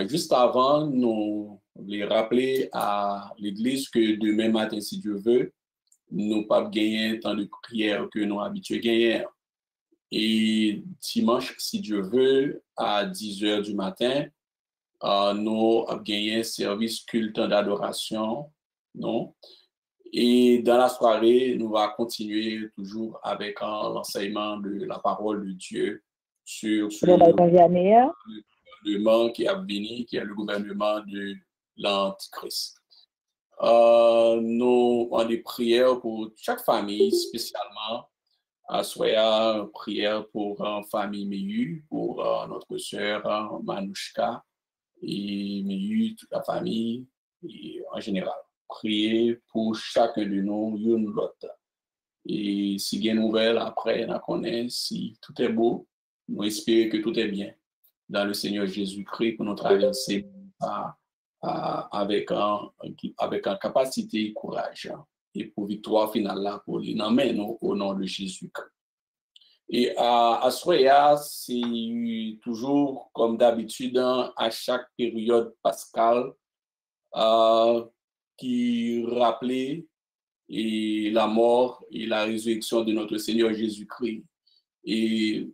Juste avant, nous voulons rappeler à l'Église que demain matin, si Dieu veut, nous pas gagner tant de prières que nous habitués gagner. Et dimanche, si Dieu veut, à 10 heures du matin, nous avons gagné un service culte d'adoration, non? Et dans la soirée, nous allons continuer toujours avec l'enseignement de la parole de Dieu sur le gouvernement qui a venu, qui est le gouvernement de l'Antichrist. Nous avons des prières pour chaque famille, spécialement soit une prière pour la famille Mehu, pour notre sœur Manouchka et Mehu, toute la famille, et en général. Prier pour chacun de nous, une l'autre. Et si il y a une nouvelle, après, on connaît si tout est beau, nous espérons que tout est bien dans le Seigneur Jésus-Christ pour nous traverser avec une capacité et courage et pour victoire finale là pour les nommer au nom de Jésus-Christ. Et à Soya, c'est toujours comme d'habitude à chaque période pascale qui rappelait et la mort et la résurrection de notre Seigneur Jésus-Christ. Et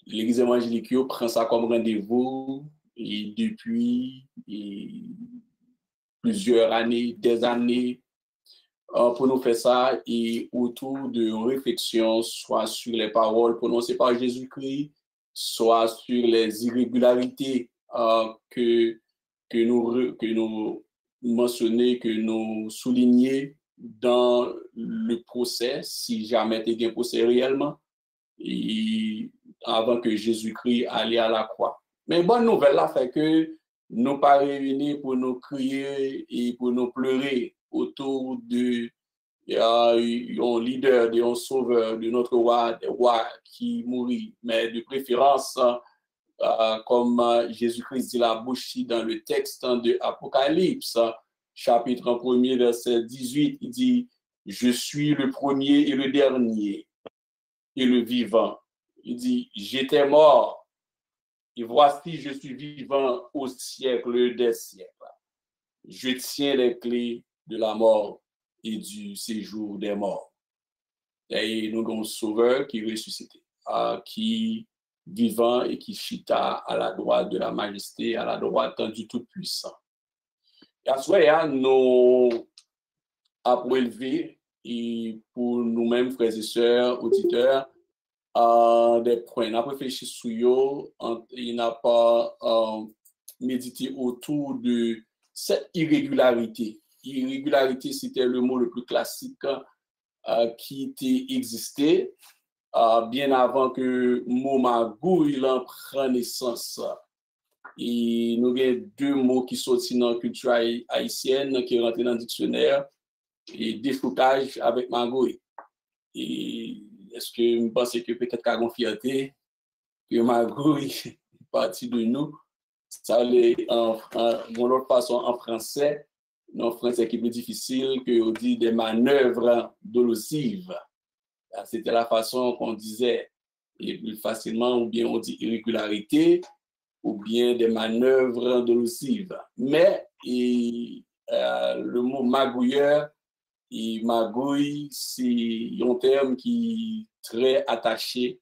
l'Église évangélique prend ça comme rendez-vous et depuis plusieurs années, des années, pour nous faire ça et autour de réflexions, soit sur les paroles prononcées par Jésus-Christ, soit sur les irrégularités que nous mentionnons, que nous soulignons dans le procès, si jamais il y a un procès réellement, et avant que Jésus-Christ allait à la croix. Mais bonne nouvelle là fait que nous pas réunis pour nous crier et pour nous pleurer autour de un leader, de un sauveur, de notre roi, des rois qui mourit, mais de préférence, comme Jésus-Christ dit la bouche dans le texte de Apocalypse, chapitre 1er, verset 18, il dit « Je suis le premier et le dernier et le vivant. » Il dit « J'étais mort et voici je suis vivant au siècle des siècles. Je tiens les clés de la mort et du séjour des morts. » Et nous avons un sauveur qui est ressuscité, qui vivant et qui chita à la droite de la majesté, à la droite du Tout-Puissant. Et à ce moment-là, nous avons élevé et pour nous-mêmes, frères et sœurs, auditeurs, des points. On a réfléchi sur eux, il n'a pas médité autour de cette irrégularité. Irrégularité, c'était le mot le plus classique qui existait bien avant que le mot magouille prenne naissance. Et nous avons deux mots qui sont dans la culture haïtienne, qui rentrent dans le dictionnaire, et défoucage avec magouille. Et est-ce que vous pensez que peut-être qu'à une fierté, que magouille est partie de nous? Ça l'est d'une autre façon en français. En français qui est plus difficile que on dit des manœuvres dolosives. C'était la façon qu'on disait et plus facilement, ou bien on dit irrégularité, ou bien des manœuvres dolosives. Mais le mot magouilleur, et magouille, c'est un terme qui est très attaché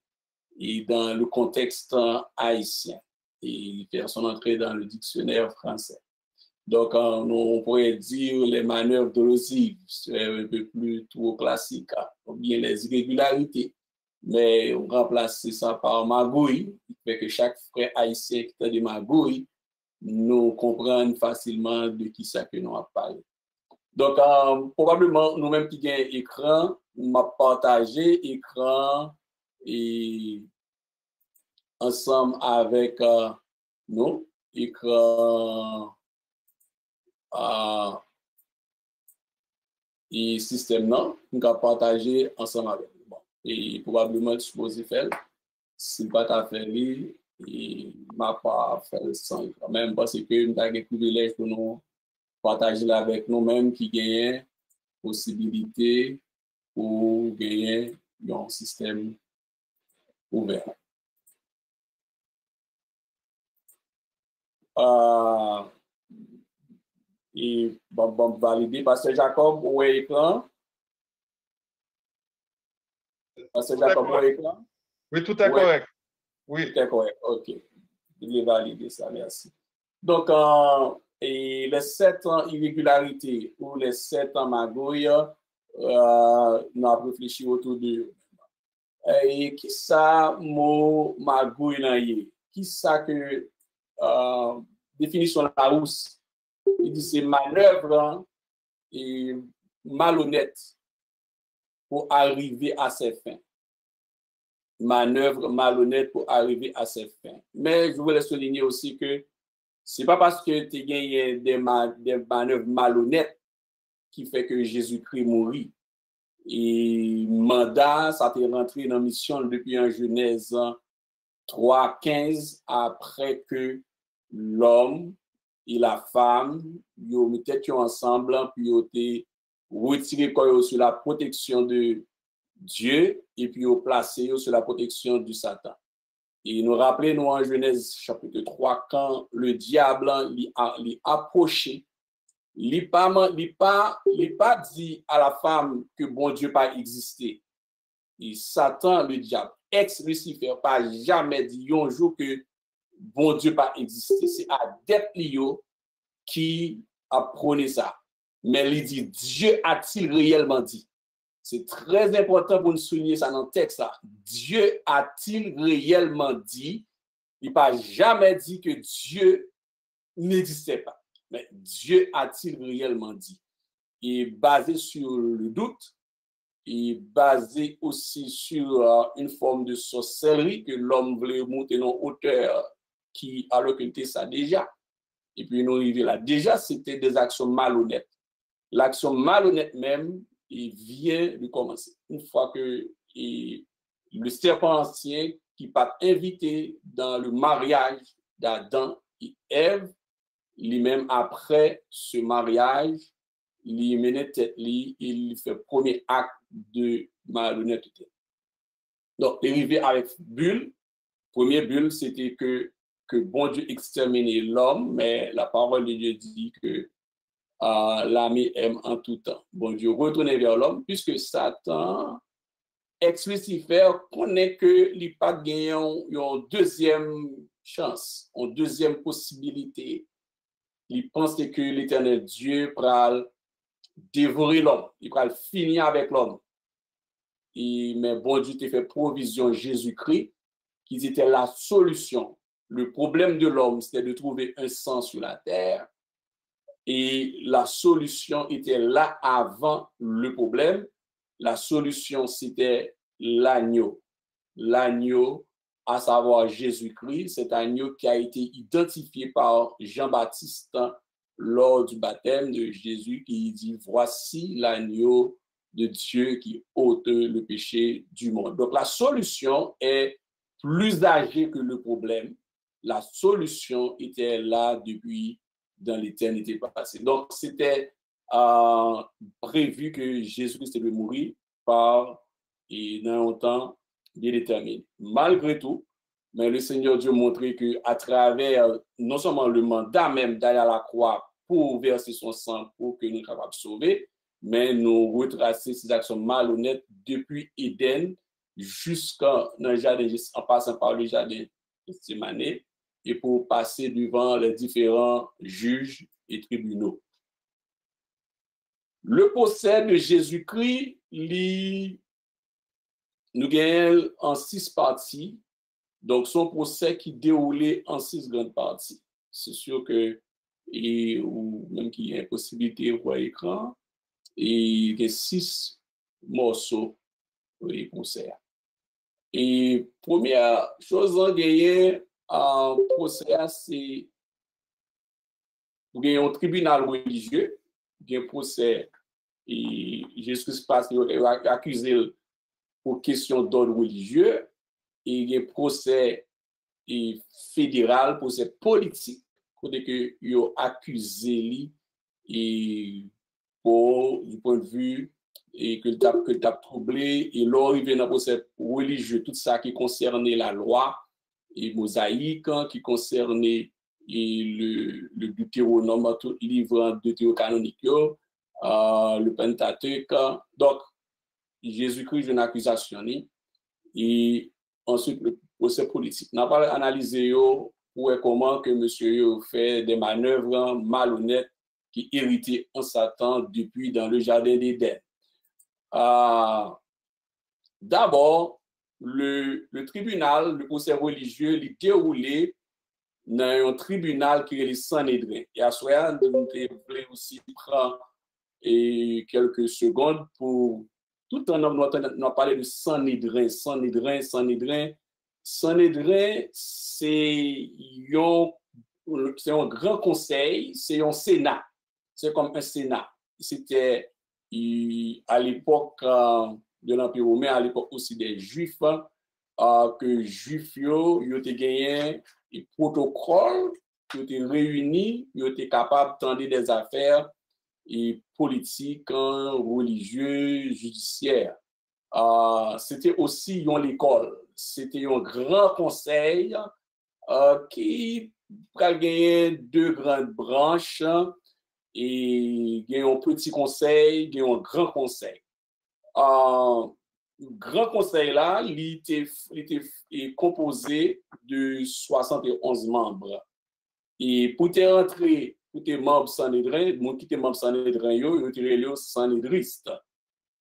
et dans le contexte haïtien. Et il fait son entrée dans le dictionnaire français. Donc, on pourrait dire les manœuvres dolosives, c'est un peu plus trop classique, ou bien les irrégularités. Mais on remplace ça par magouille, qui fait que chaque frère haïtien qui a des magouilles, nous comprenons facilement de qui ça que nous avons parlé. Donc, probablement, nous-mêmes qui avons écran, m'a partagé écran et ensemble avec nous, écran et système non, nous avons partagé ensemble avec nous. Bon. Et probablement, tu supposes faire, si pas ta faire, et m'a pas fait sans quand même, parce que nous avons un privilège pour nous partager avec nous-mêmes qui gagnent possibilité pour gagner un système ouvert. Et bon, valider. Pasteur Jacob, où est l'écran? Pasteur Jacob, où est l'écran? Oui, tout est correct. Oui. Tout est correct, ok. Il est validé, ça, merci. Donc, et les 7 irrégularités ou les 7 magouilles, nous avons réfléchi autour de. Et qui ça, mot magouille, qui ça que définition de la housse? Il dit c'est manœuvre et malhonnête pour arriver à ses fins. Manœuvre malhonnête pour arriver à ses fins. Mais je voulais souligner aussi que ce n'est pas parce que tu as gagné des manœuvres malhonnêtes qui fait que Jésus-Christ mourit. Et mandat, ça t'est rentré dans la mission depuis en Genèse 3:15, après que l'homme et la femme, ils mettaient ensemble, puis ils ont été retirés sur la protection de Dieu et puis ils ont placé sur la protection du Satan. Et nous rappelons en Genèse chapitre 3, quand le diable l'y approché, il n'a pas dit à la femme que bon Dieu pas existé. Et Satan, le diable, ex-Lucifer, pas jamais dit un jour que bon Dieu pas existé. C'est adepte qui a prôné ça. Mais il dit, Dieu a-t-il réellement dit? C'est très important pour nous souligner ça dans le texte. Là. Dieu a-t-il réellement dit? Il n'a pas jamais dit que Dieu n'existait pas. Mais Dieu a-t-il réellement dit? Et basé sur le doute, et basé aussi sur une forme de sorcellerie que l'homme voulait monter dans hauteur qui, alors qu'il était ça déjà. Et puis nous arrivons là. Déjà, c'était des actions malhonnêtes. L'action malhonnête même, il vient de commencer. Une fois que le serpent ancien qui pas invité dans le mariage d'Adam et Ève, lui-même après ce mariage, il menait tête, il fait premier acte de malhonnêteté. Donc, arrivé avec bulle, premier bulle, c'était que bon Dieu exterminait l'homme, mais la parole de Dieu dit que l'ami aime en tout temps. Bon Dieu retournait vers l'homme, puisque Satan, ex-Lucifer, connaît que il pas gagné une deuxième chance, une deuxième possibilité. Il pense que l'éternel Dieu va dévorer l'homme, il va finir avec l'homme. Mais bon Dieu t'a fait provision Jésus-Christ, qui était la solution. Le problème de l'homme, c'était de trouver un sens sur la terre. Et la solution était là avant le problème. La solution, c'était l'agneau. L'agneau, à savoir Jésus-Christ, cet agneau qui a été identifié par Jean-Baptiste lors du baptême de Jésus, qui dit, voici l'agneau de Dieu qui ôte le péché du monde. Donc la solution est plus âgée que le problème. La solution était là depuis dans l'éternité passée. Donc, c'était prévu que Jésus-Christ devait mourir dans un temps bien déterminé. Malgré tout, mais le Seigneur Dieu montrait qu'à travers non seulement le mandat même d'aller à la croix pour verser son sang pour que nous soyons capables de sauver, mais nous retracer ces actions malhonnêtes depuis Éden jusqu'en jardin, en passant par le jardin de Gethsémane, et pour passer devant les différents juges et tribunaux. Le procès de Jésus-Christ, nous gagnons en 6 parties. Donc, son procès qui déroulait en 6 grandes parties. C'est sûr que, ou même qu'il y a une possibilité pour l'écran, et il y a 6 morceaux pour les procès. Et première chose, on gagne en procès, c'est un tribunal religieux, un procès, et Jésus passe accusé pour question d'ordre religieux, et un procès fédéral, procès politique, côté que ils accusé et pour du point de vue et que le tap troublé et là il vient dans procès religieux, tout ça qui concernait la loi et mosaïque, qui concernait et le Deutéronome, tout livre deutérocanonique, le Pentateuque. Donc, Jésus-Christ, une accusation, et ensuite le procès politique. On n'a pas analysé pour comment que monsieur fait des manœuvres malhonnêtes qui héritaient en Satan depuis dans le jardin d'Éden. D'abord, le tribunal, le procès religieux, il déroulé dans un tribunal qui est le Sanhédrin. Et à ce moment-là, nous voulons aussi prendre quelques secondes pour tout le temps, nous avons parlé de Sanhédrin, Sanhédrin, Sanhédrin. Sanhédrin, c'est un grand conseil, c'est un Sénat. C'est comme un Sénat. C'était à l'époque de l'Empire romain, à l'époque aussi des Juifs, que Juifs, ils ont gagné un protocole, ils ont été réunis, ils ont été capables de tendre des affaires et politiques, religieuses, judiciaires. C'était aussi l'école. C'était un grand conseil qui a gagné deux grandes branches et il y a un petit conseil, il y a un grand conseil. Le grand conseil là, il était composé de 71 membres. Et pour te rentrer, pour tes membres Sanhédrin, mon qui était membre Sanhédrin, ils étaient les Sanhédristes.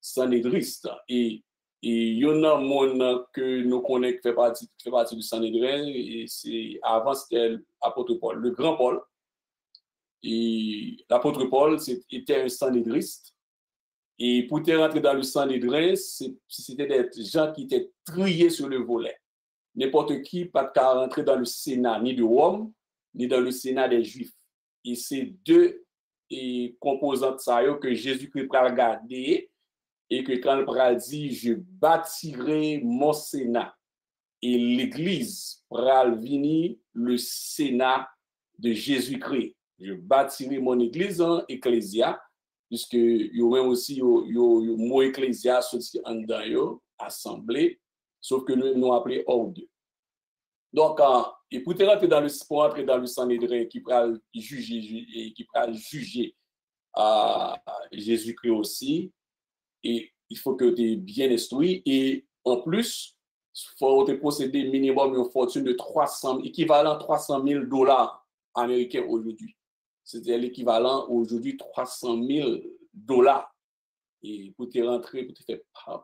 Sanhédristes. Et il y en a monde que nous connaissons qui fait partie du Sanhédrin, et c'est avant c'était l'apôtre Paul, le grand Paul. Et l'apôtre Paul était un Sanhédriste. Et pour te rentrer dans le Sanhédrin, c'était des gens qui étaient triés sur le volet. N'importe qui pas de rentrer dans le Sénat, ni de Rome, ni dans le Sénat des Juifs. Et c'est deux composantes ça que Jésus-Christ a regardé et que quand il a dit, je bâtirai mon Sénat et l'Église va venir le Sénat de Jésus-Christ. Je bâtirai mon Église en ecclésia, puisque il y a aussi le mot ecclésia sorti en dedans, assemblée, sauf que nous appelons ordre. Donc, et pour entrer dans le Sanhédrin qui va juger Jésus-Christ aussi, et il faut que tu es bien instruit, et en plus, il faut te posséder minimum une fortune de équivalent $300,000 américains aujourd'hui. C'était l'équivalent aujourd'hui $300,000. Et pour te rentrer, pour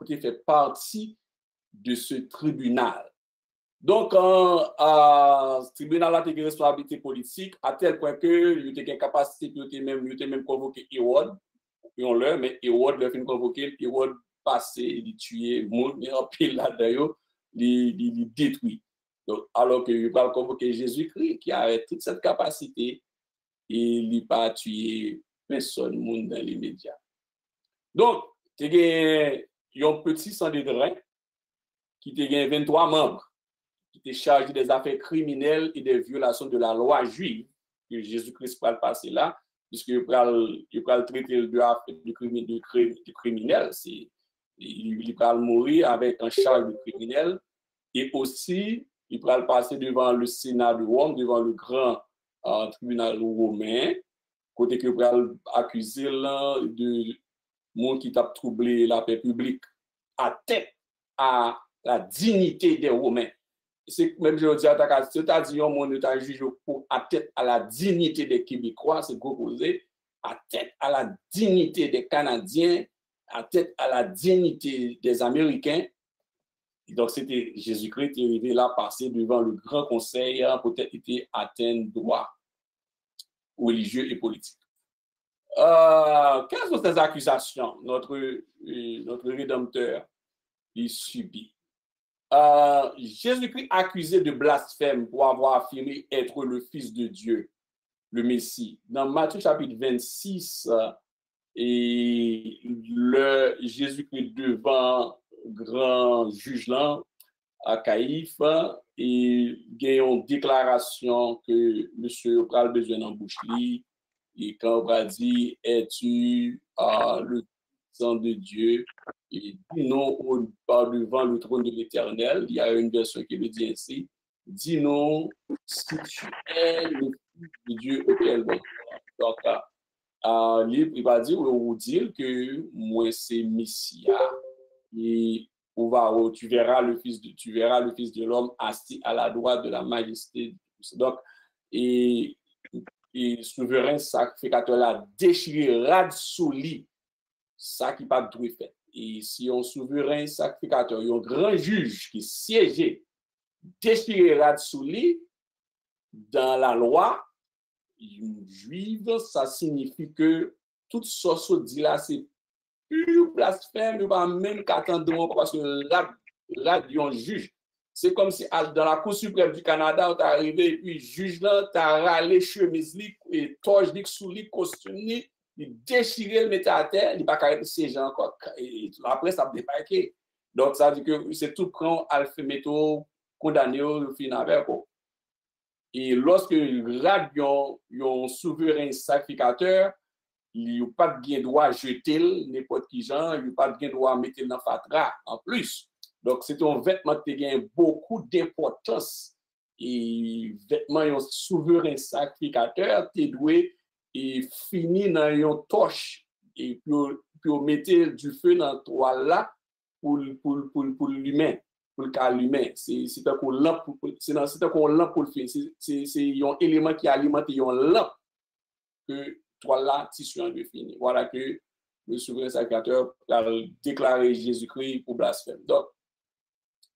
te faire partie de ce tribunal. Donc, ce tribunal a des responsabilités politiques à tel point que il y a une capacité de même convoquer Hérode, mais Hérode a fait convoquer, Hérode passé, il tué, il a pile là-dedans, il détruit. Donc, alors qu'il va convoquer Jésus-Christ qui a toute cette capacité, et il n'a pas tué personne monde dans les médias. Donc, il y a un petit Sanhédrin qui a 23 membres, qui était chargé des affaires criminelles et des violations de la loi juive, que Jésus-Christ va le passer là, puisqu'il va le traiter de criminel. Il va mourir avec un charge de criminel, et aussi, il va le passer devant le Sénat de Rome, devant le grand tribunal romain, côté que va accuser de monde qui a troublé la paix publique, atteint à la dignité des Romains. C'est même je dis à c'est-à-dire on est jugé pour atteinte à la dignité des Québécois, c'est proposé, atteinte à la dignité des Canadiens, atteinte à la dignité des Américains. Et donc c'était Jésus-Christ qui est arrivé là, passé devant le grand conseil, peut-être été atteint droit religieux et politique. Quelles sont ces accusations notre Rédempteur il subit? Jésus-Christ accusé de blasphème pour avoir affirmé être le Fils de Dieu, le Messie. Dans Matthieu chapitre 26, et Jésus-Christ devant grand juge là, à Caïphe, et il y a une déclaration que monsieur a besoin d'embaucher, et quand on va dire, es-tu le sang de Dieu? Et dis-nous devant le trône de l'Éternel, il y a une version qui le dit ainsi, dis-nous si tu es le de Dieu auquel nous. Donc, il va dire ou dire que moi c'est Messia et tu verras le fils de l'homme assis à la droite de la majesté. Donc et souverain sacrificateur là déchirera sous lit ça qui pas de fait. Et si un souverain sacrificateur, un grand juge qui siégeait déchirera sous lit dans la loi juive, ça signifie que toute ce dit là, c'est pur blasphème, il va même qu'attendre parce que là, il y a un juge. C'est comme si dans la Cour suprême du Canada, on est arrivé et puis juge là, tu as râlé chemise et torche sous lit, costume, il déchiré le mettre à terre, il n'a pas carré ces gens encore. Et après, ça a débarqué. Donc, ça veut dire que c'est tout grand alphéméto condamné au final. Et lorsque un souverain sacrificateur, il n'a pas de droit à jeter n'importe qui genre, il n'a pas de droit à mettre dans le fatra en plus. Donc, c'est un vêtement qui a beaucoup d'importance. Et vêtement un souverain sacrificateur, tu dois finir dans une torche et puis mettre du feu dans la toile là pour l'humain. Pour le cas humain, c'est un lampe pour le faire. C'est un élément qui alimente une lampe que toi là, tissu en défini. Voilà que le souverain sacrificateur a déclaré Jésus-Christ pour blasphème. Donc,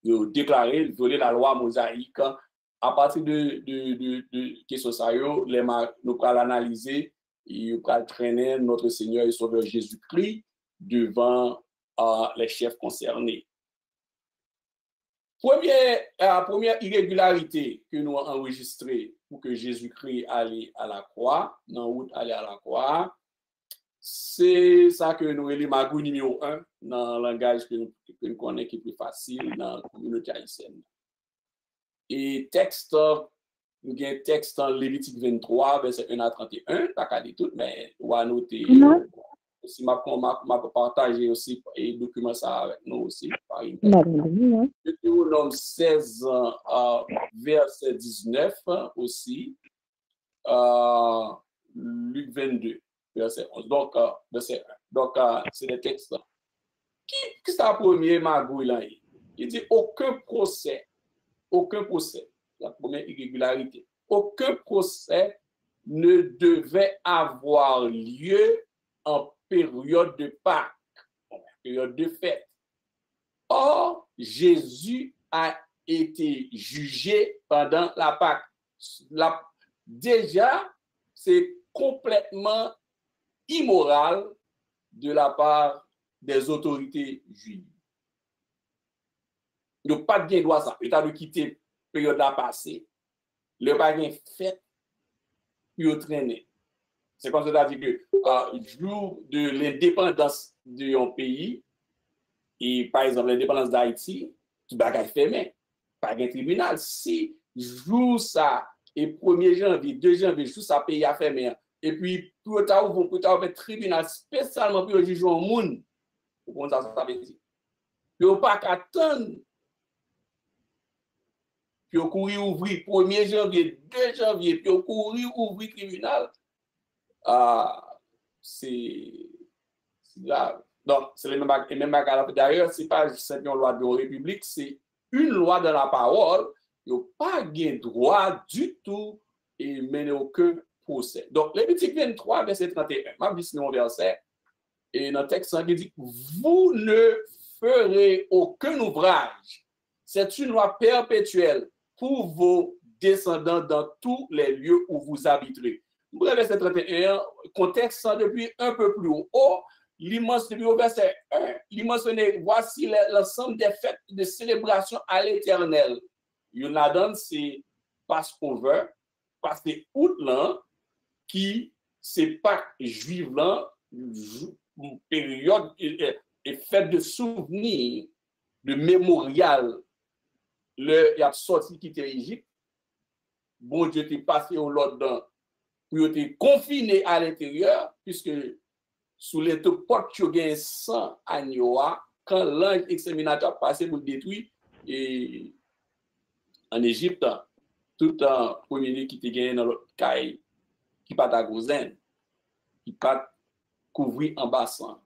il a déclaré, violer la loi mosaïque. À partir de questions ça, nous allons l'analyser et nous allons traîner notre Seigneur et Sauveur Jésus-Christ devant les chefs concernés. Première irrégularité que nous avons enregistrée pour que Jésus-Christ allait à la croix, dans route aller à la croix, c'est ça que nous avons magou numéro 1 dans le langage que nous connaissons qui est plus facile dans la communauté haïtienne. Et texte, nous avons un texte en Lévitique 23, verset 1 à 31, pas qu'à dire tout, mais on va noter. Si m'a partagé aussi et document ça avec nous aussi. Deutéronome 16, verset 19 aussi. Luc 22, verset 11. Donc, verset 1. Donc, c'est les textes. Qui c'est le premier magouille là? Il dit aucun procès, la première irrégularité, aucun procès ne devait avoir lieu en période de Pâques, période de fête. Or, Jésus a été jugé pendant la Pâques. Déjà, c'est complètement immoral de la part des autorités juives. Il n'y a pas de droit ça. Il a de quitter la période à passer. Le pas de fête, puis traîner. C'est comme ça dit que jour de l'indépendance d'un pays, et par exemple l'indépendance d'Haïti, tout bagage fermé, pas de tribunal. Si jour ça, et 1er janvier, 2 janvier, jour ça pays à fermé, et puis pour tard un tribunal spécialement pour juger un monde, pour ça veut dire. Il n'y a pas qu'à attendre. Puis on courir ouvrir 1er janvier, 2 janvier, puis on courir ouvrir tribunal. C'est grave. Donc, c'est les mêmes bagages. D'ailleurs, ce n'est pas juste une loi de la République, c'est une loi de la parole. Il n'y a pas de droit du tout et mener aucun procès. Donc, Lévitique 23, verset 31, ma vie, c'est mon verset. Et dans le texte, il dit vous ne ferez aucun ouvrage. C'est une loi perpétuelle pour vos descendants dans tous les lieux où vous habiterez. Verset 31, contexte depuis un peu plus haut, l'immense depuis au verset 1, il mentionne voici l'ensemble des fêtes de célébration à l'Éternel. Il y en a dans c'est Passover, parce que août là, qui c'est pas juif là, une période et fête de souvenir, de mémorial. Il y a sorti qui était Égypte. Bon Dieu t'est passé au Lordin. Pour être confiné à l'intérieur, puisque sous les deux portes, tu as 100 agneaux, quand l'ange exterminateur passé pour le détruire, et en Égypte, tout un premier qui était gagné dans l'autre caille, qui pas ta gozaine, qui pas couvrir en bassin.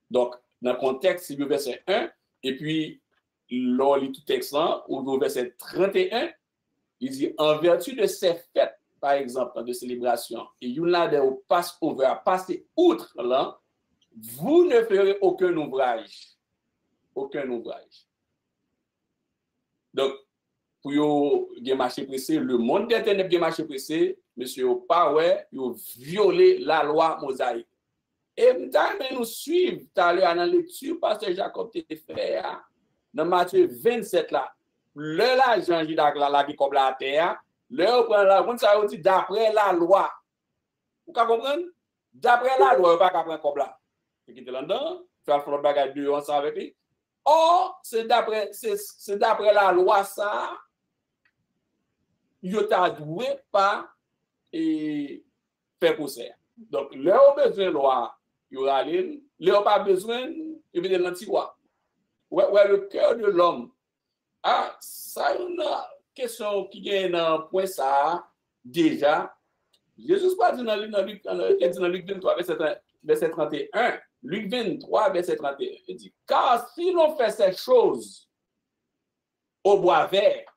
Donc, dans le contexte, c'est le verset 1, et puis, l'on lit tout texte là, au verset 31, il dit, en vertu de ces fêtes, par exemple, de célébration, et il y a des Passover, passer outre là, vous ne ferez aucun ouvrage. Aucun ouvrage. Donc, pour yo gen marché pressé, le monde d'internet gen marché pressé, monsieur yo pas ouais, yo violé la loi mosaïque. Et nous suivre tout à l'heure dans la lecture pasteur Jacob te fait dans Matthieu 27 là. Le l'argent Judas là qui comme la terre, le prend la on ça dit d'après la loi. Vous comprenez? D'après la loi, pas prendre comme là. C'est qui te là-dedans, faire l'autre bagage de ensemble avec lui. Or, c'est d'après la loi ça, yo t'a doué pas et faire procès. Donc, leur besoin de loi, il y aura l'île, leur pas besoin, il y a l'anti-loi. Ouais, le cœur de l'homme. Ah, ça, une question qui est dans le point ça, déjà. Jésus pas dit dans Luc 23, verset 31. Luc 23, verset 31. Il dit, car si l'on fait ces choses au bois vert,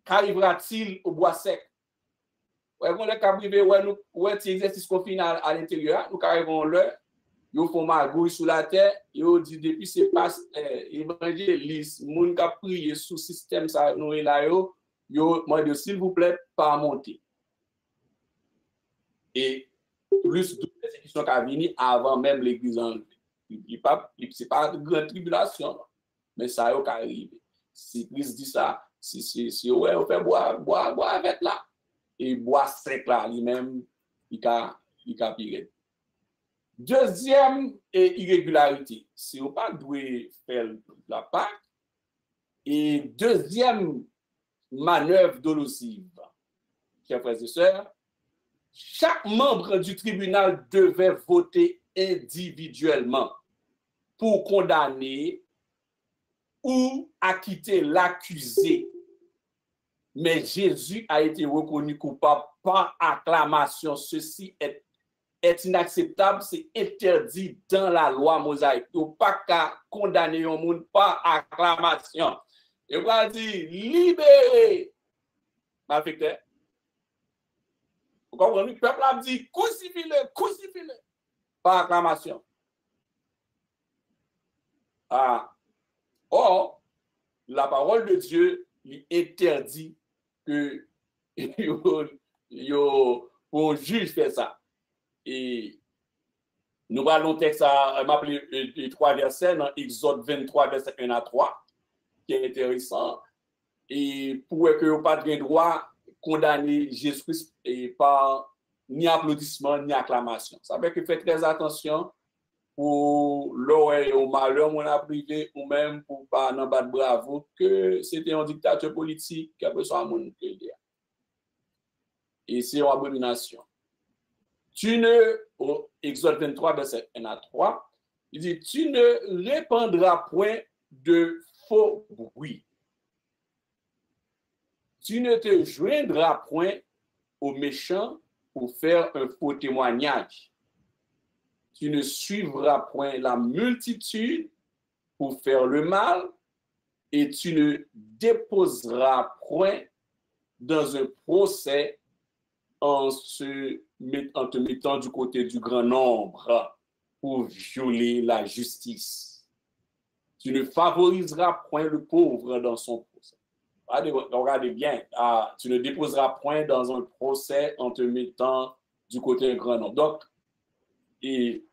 qu'arrivera-t-il au bois sec? Ouais, on est capable ouais, petit exercice qu'on fait à l'intérieur, nous arrivons là, nous font magouille sous la terre, nous dit depuis c'est pas évangéliste, moun qui prié sous système ça nous là yo moi de s'il vous plaît pas monter. Et plus de persécutions qui venir avant même l'église enlevée. C'est pas une grande tribulation, mais ça y arrive. Si Christ dit ça, si ouais, on fait boire avec là. Et bois sec là, lui-même, il a pire. Deuxième irrégularité, si on pas doué faire la Pâque, et deuxième manœuvre dolosive, chers frères et sœurs, chaque membre du tribunal devait voter individuellement pour condamner ou acquitter l'accusé. Mais Jésus a été reconnu coupable par acclamation. Ceci est inacceptable, c'est interdit dans la loi mosaïque. Il ne faut pas condamner un monde par acclamation. Il va dire libéré. Malfecteur. Vous comprenez? Le peuple a dit crucifie-le. Par acclamation. Ah. Or, la parole de Dieu lui interdit que un juge fait ça. Et nous allons texte à m'appeler les 3 versets dans Exode 23, verset 1 à 3, qui est intéressant. Et pour que vous pas de droit condamner Jésus-Christ par ni applaudissement ni acclamation. Ça veut dire que faites très attention pour l'oreille au malheur, on a privé, ou même pour pas n'en battre bravo, que c'était un dictateur politique, qui a besoin de monde. Et c'est une abomination. Tu ne, au Exode 23, verset 1 à 3, il dit, tu ne répandras point de faux bruit. Tu ne te joindras point aux méchants pour faire un faux témoignage. Tu ne suivras point la multitude pour faire le mal et tu ne déposeras point dans un procès en te mettant du côté du grand nombre pour violer la justice. Tu ne favoriseras point le pauvre dans son procès. Regardez bien, tu ne déposeras point dans un procès en te mettant du côté du grand nombre. Donc, et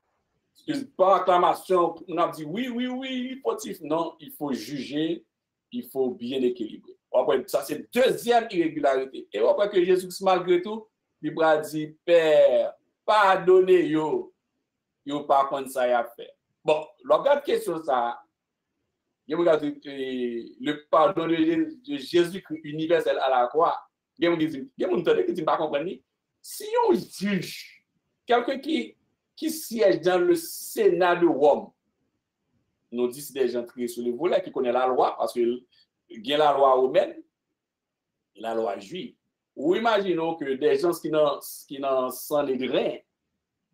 par acclamation, on a dit oui, fautif. Non, il faut juger, il faut bien équilibrer. Après, ça, c'est deuxième irrégularité. Et après que Jésus, malgré tout, il a dit, Père, pardonnez yo pas contre ça y a fait. Bon, l'autre question, ça, je regarde le pardon de Jésus-Christ universel à la croix. Il y a des gens qui ne pas comprendre. Si on juge quelqu'un qui siège dans le Sénat de Rome, nous dit c'est des gens très sur le volet qui connaissent la loi, parce qu'il y a la loi romaine et la loi juive. ou imaginons que des gens qui n'en sont les grains,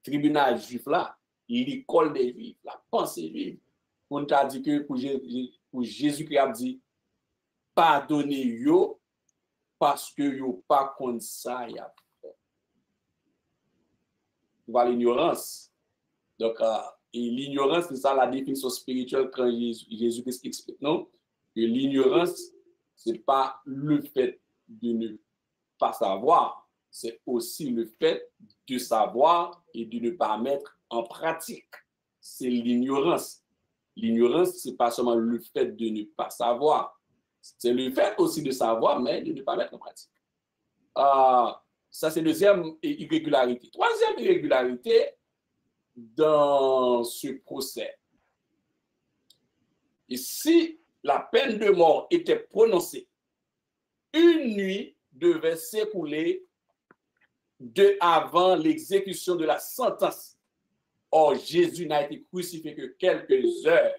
tribunal juif là, l'école des juifs, la pensée juive, on t'a dit que pour Jésus-Christ a dit, pardonnez yo parce que yo pas comme ça y a fait. Voilà l'ignorance. Donc, et l'ignorance, c'est ça la définition spirituelle quand Jésus-Christ explique, non? Que l'ignorance, c'est pas le fait de ne pas savoir, c'est aussi le fait de savoir et de ne pas mettre en pratique. C'est l'ignorance. L'ignorance, c'est pas seulement le fait de ne pas savoir, c'est le fait aussi de savoir, mais de ne pas mettre en pratique. Ça, c'est deuxième irrégularité. Troisième irrégularité dans ce procès. Et si la peine de mort était prononcée, une nuit devait s'écouler avant l'exécution de la sentence. Or, Jésus n'a été crucifié que quelques heures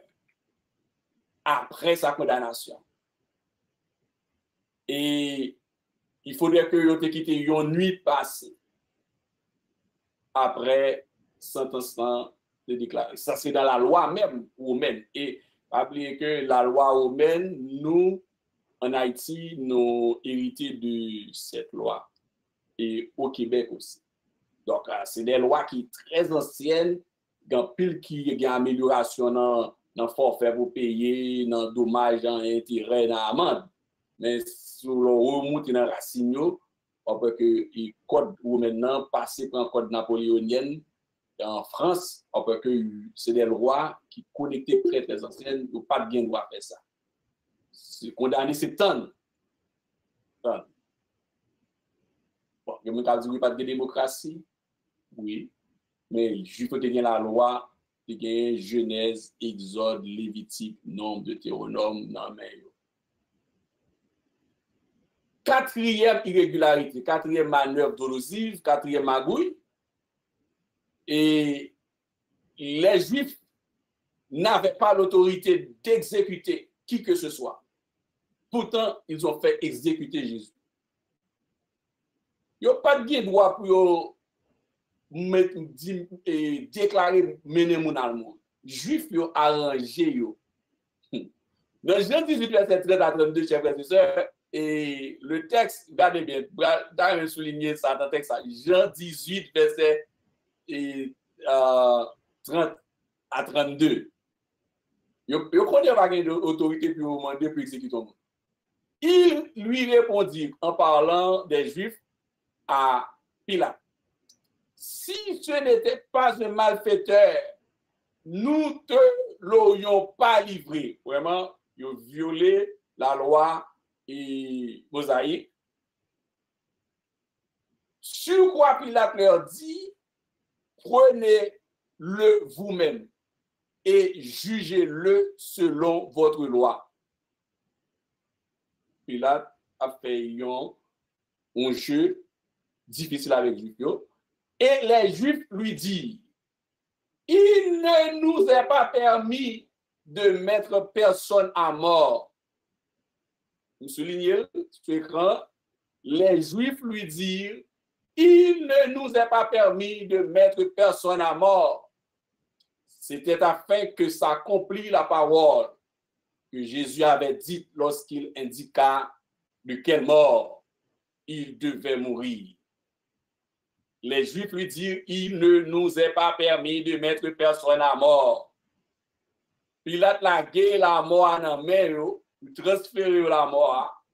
après sa condamnation. Et il faudrait que vous quitté une nuit passée après sentence de déclarer. Ça, c'est dans la loi même romaine. Et rappelez que la loi romaine, nous, en Haïti, nous héritons de cette loi. Et au Québec aussi. Donc, c'est des lois qui sont très anciennes, dans pile qui y a amélioration dans forfait pour payer, dans dommages, dans intérêt, dans amende. Mais si on remonte dans la racine, on peut que le code ou maintenant passé par un code napoléonien en France, on peut que c'est des lois qui connectent très très anciennes, ou pas de bien droit faire ça. C'est condamné, c'est tonne. Bon, il y a dit pas de démocratie, oui, mais il faut tenir la loi, il y a Genèse, Exode, Lévitique, Nombre, Deutéronome, non mais. Quatrième irrégularité, quatrième manœuvre dolosive, quatrième magouille, et les Juifs n'avaient pas l'autorité d'exécuter qui que ce soit. Pourtant, ils ont fait exécuter Jésus. Il n'y a pas de droit pour déclarer mener mon allemande. Juifs ont arrangé. Dans Jean 18, verset 13 à 32, chers frères et sœurs, et le texte, regardez bien, d'ailleurs souligner ça dans le texte, Jean 18, verset 30 à 32. Il ne connaît pas d'autorité pour demander pour exécuter le monde. Il lui répondit en parlant des Juifs à Pilate. Si ce n'était pas un malfaiteur, nous ne te l'aurions pas livré. Vraiment, ils ont violé la loi et mosaïque. Sur quoi Pilate leur dit, prenez-le vous-même et jugez-le selon votre loi. Pilate a fait un jeu difficile avec les Juifs. Et les Juifs lui disent, il ne nous est pas permis de mettre personne à mort. Vous soulignez sur l'écran, les Juifs lui disent, il ne nous est pas permis de mettre personne à mort. C'était afin que s'accomplisse la parole que Jésus avait dite lorsqu'il indiqua de quelle mort il devait mourir. Les Juifs lui dirent, il ne nous est pas permis de mettre personne à mort. Pilate la gué la mort en main, il transférer la mort.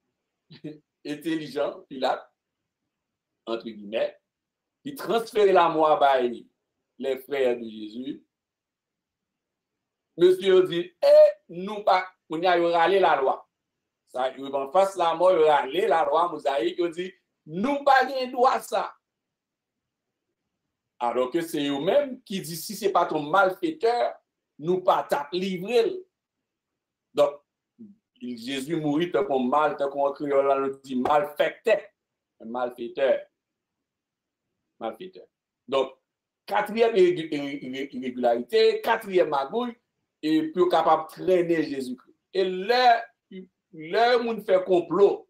Intelligent, Pilate, entre guillemets, il transférait la mort par les frères de Jésus. Monsieur dit, nous pas, on y a râlé la loi. Ça, il va face la mort, il râlé la loi mosaïque, il dit, nous pas de droit ça. Alors que c'est eux-mêmes qui disent, si ce n'est pas ton malfaiteur, nous pas t'as livré. Donc, Jésus mourit tant qu'on mal, tant qu'on créole, on dit malfaiteur. Malfaiteur. Malfaiteur. Donc, quatrième irrégularité, quatrième magouille, et puis capable de traîner Jésus-Christ. Et là, on fait complot.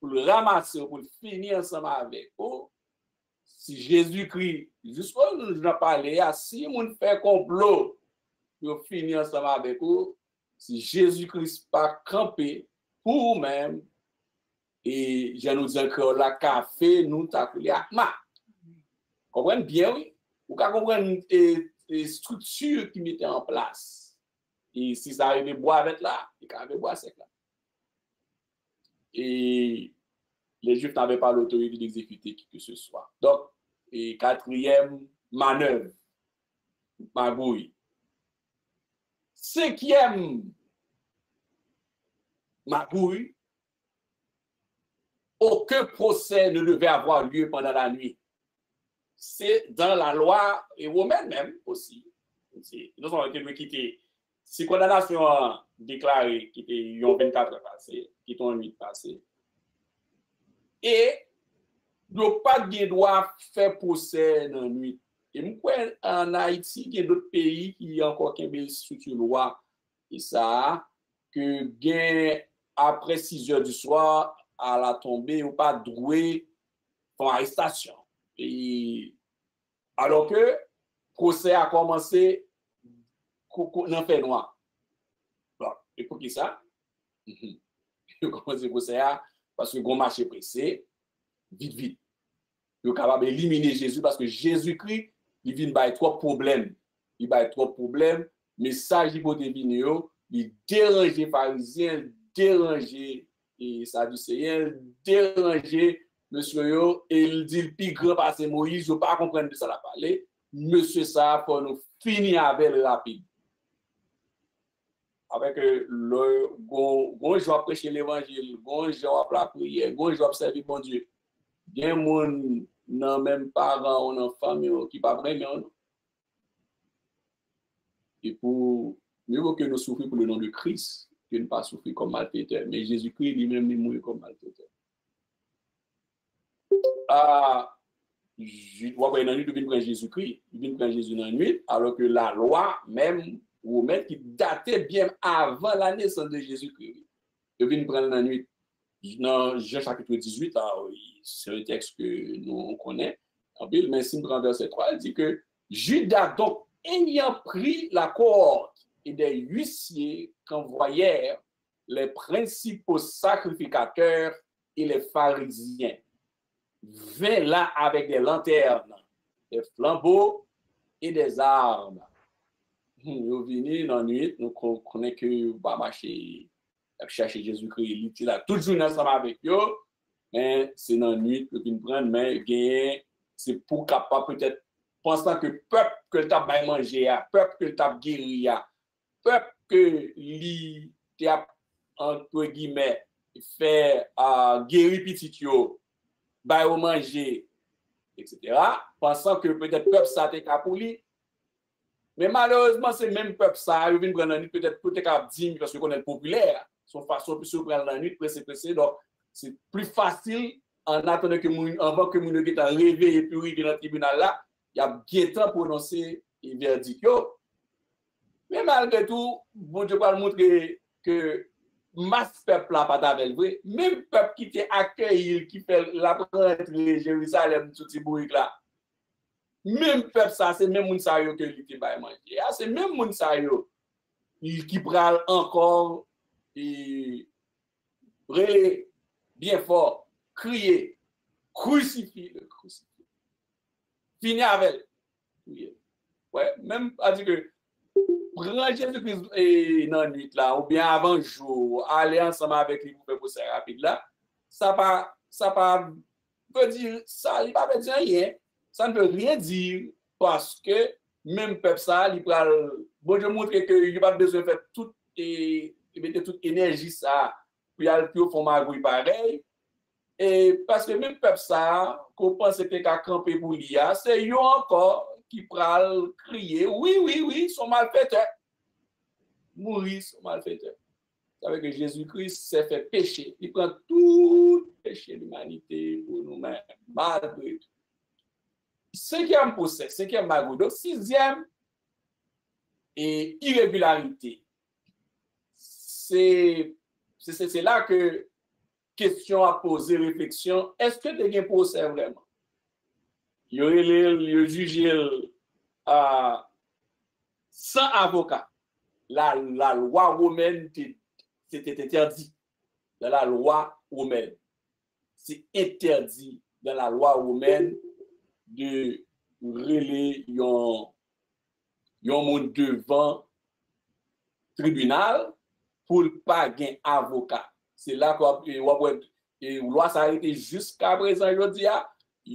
pour le ramasser, pour le finir ensemble avec vous. Si Jésus-Christ, jusqu'à nous en parler, si on fait complot pour finir ensemble avec vous, si Jésus-Christ pas campé pour vous-même, et je nous dis que la café, nous t'appelons Akma. Comprenez bien, oui? Vous comprenez les structures qui mettaient en place. Et si ça arrive à boire avec là, il arrive à boire sec là. Et les Juifs n'avaient pas l'autorité d'exécuter qui que ce soit. Donc, et quatrième manœuvre, magouille. Cinquième magouille, aucun procès ne devait avoir lieu pendant la nuit. C'est dans la loi et romaine même aussi. Nous avons quitté. Si condamnation déclarée, qui était 24 heures passées, qui est en nuit passée, et nous pas de droit faire procès dans la nuit. Et moi, en Haïti, il y a d'autres pays qui ont encore une structure loi, et ça, que après 6 heures du soir, à la tombée, ou pas doué pour arrestation. Et alors que le procès a commencé dans fait noir. Bon, et pour qui ça? Il a commencé le procès parce que le marché pressé, vite. Il est capable d'éliminer Jésus parce que Jésus-Christ, il vient avec trois problèmes. Il va avec trois problèmes. Message il faut deviner, il dérange les pharisiens, dérange et sadducéens, dérange monsieur et il dit le plus grand parce que Moïse, je ne pas comprendre de ça la parler. Monsieur ça pour nous finir avec le rapide. Avec le bon jour prêcher l'évangile, bon jour la prière, bon jour servir bon Dieu. Bien moun nan même parents ou nan famille qui pas vraiment. Et pour mieux que nous souffrir pour le nom de Christ, que ne pas souffrir comme malfaiteur, mais Jésus-Christ lui-même est mort comme malfaiteur. Je vois dans la nuit, il vient prendre Jésus-Christ, il vient prendre Jésus dans la nuit, alors que la loi même romaine qui datait bien avant la naissance de Jésus-Christ, il vient prendre dans la nuit. Dans Jean chapitre 18, c'est un texte que nous connaissons en Bible, mais si nous prenons verset 3, il dit que Judas, donc, ayant pris la cohorte et des huissiers qu'envoyèrent les principaux sacrificateurs et les pharisiens, vint là avec des lanternes, des flambeaux et des armes. Nous venons dans la nuit, nous connaissons que va marcher, chercher Jésus-Christ, il est là toujours ensemble avec eux, mais c'est dans la nuit que nous prenons, mais c'est pour capable peut-être pensant que peuple que tu as mangé, peuple que tu as guéri, peuple que li a entre guillemets fait guérir petit yo, ba yo manger, etc. Pensant que peut-être peuple ça t'est pour lui. Mais malheureusement, c'est même peuple ça, ils viennent prendre la nuit peut-être pour te dire parce qu'on est populaire, son façon plus se prendre la nuit pressé, donc c'est plus facile en attendant que avant que mon ait réveillé et puis arriver dans le tribunal là, il y a bien temps pour prononcer le verdict. Mais malgré tout, bon Dieu va montrer que masse peuple là pas avec vrai, même peuple qui t'a accueilli, qui fait la rentrée Jérusalem tout ces bruit là. Même peuple ça, c'est même moun sa yo que li te bay manger. C'est même moun sa yo qui pral encore et bien fort, crier, crucifie le crucifix. Fini avec. Ouais, même à dire que prendre Jésus-Christ dans la nuit là, ou bien avant le jour, aller ensemble avec lui pour faire procès rapide là, ça pas veut dire ça, il pas veut dire rien. Ça ne veut rien dire parce que même peuple ça, il pral bon Dieu montre que il pas besoin de faire toute et mettre toute énergie ça pour aller plus au fond magouille pareil. Et parce que même peuple ça, qu'on pense que qu'à camper pour l'IA, c'est eux encore qui pral crier oui, sont malfaiteurs. Mourir, sont malfaiteurs. Vous savez que Jésus-Christ s'est fait pécher. Il prend tout le péché de l'humanité pour nous-mêmes, malgré tout. Cinquième procès, cinquième magouille. Donc, sixième et irrégularité. C'est là que question à poser, réflexion, est-ce que tu as un procès vraiment? Il y a jugé sans avocat. La loi romaine, c'était interdit. Dans la loi romaine, c'est interdit dans la loi romaine de relayer un monde devant tribunal pour pas gagner avocat. C'est là que la loi s'arrête jusqu'à présent. Je dis,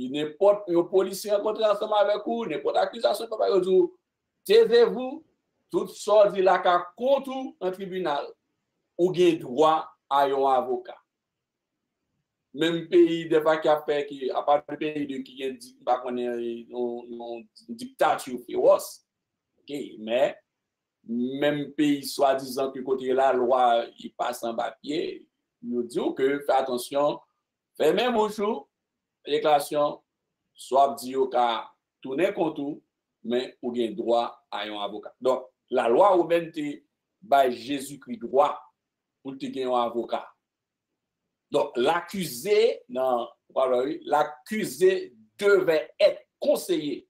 n'importe un policier rencontré ensemble avec vous, n'importe accusation, taisez-vous, tout ça dit là qu'à contre un tribunal, ou avez droit à un avocat. Même pays de fois qui a fait, à part le pays qui a une dictature féroce, mais même pays soi-disant que côté la loi il passe en papier, nous disons que faites attention, faites même au jour, déclaration, soit dit au cas tourner contre tout, mais vous avez droit à un avocat. Donc, la loi romaine by Jésus-Christ droit pour te gagner un avocat. Donc, l'accusé devait être conseillé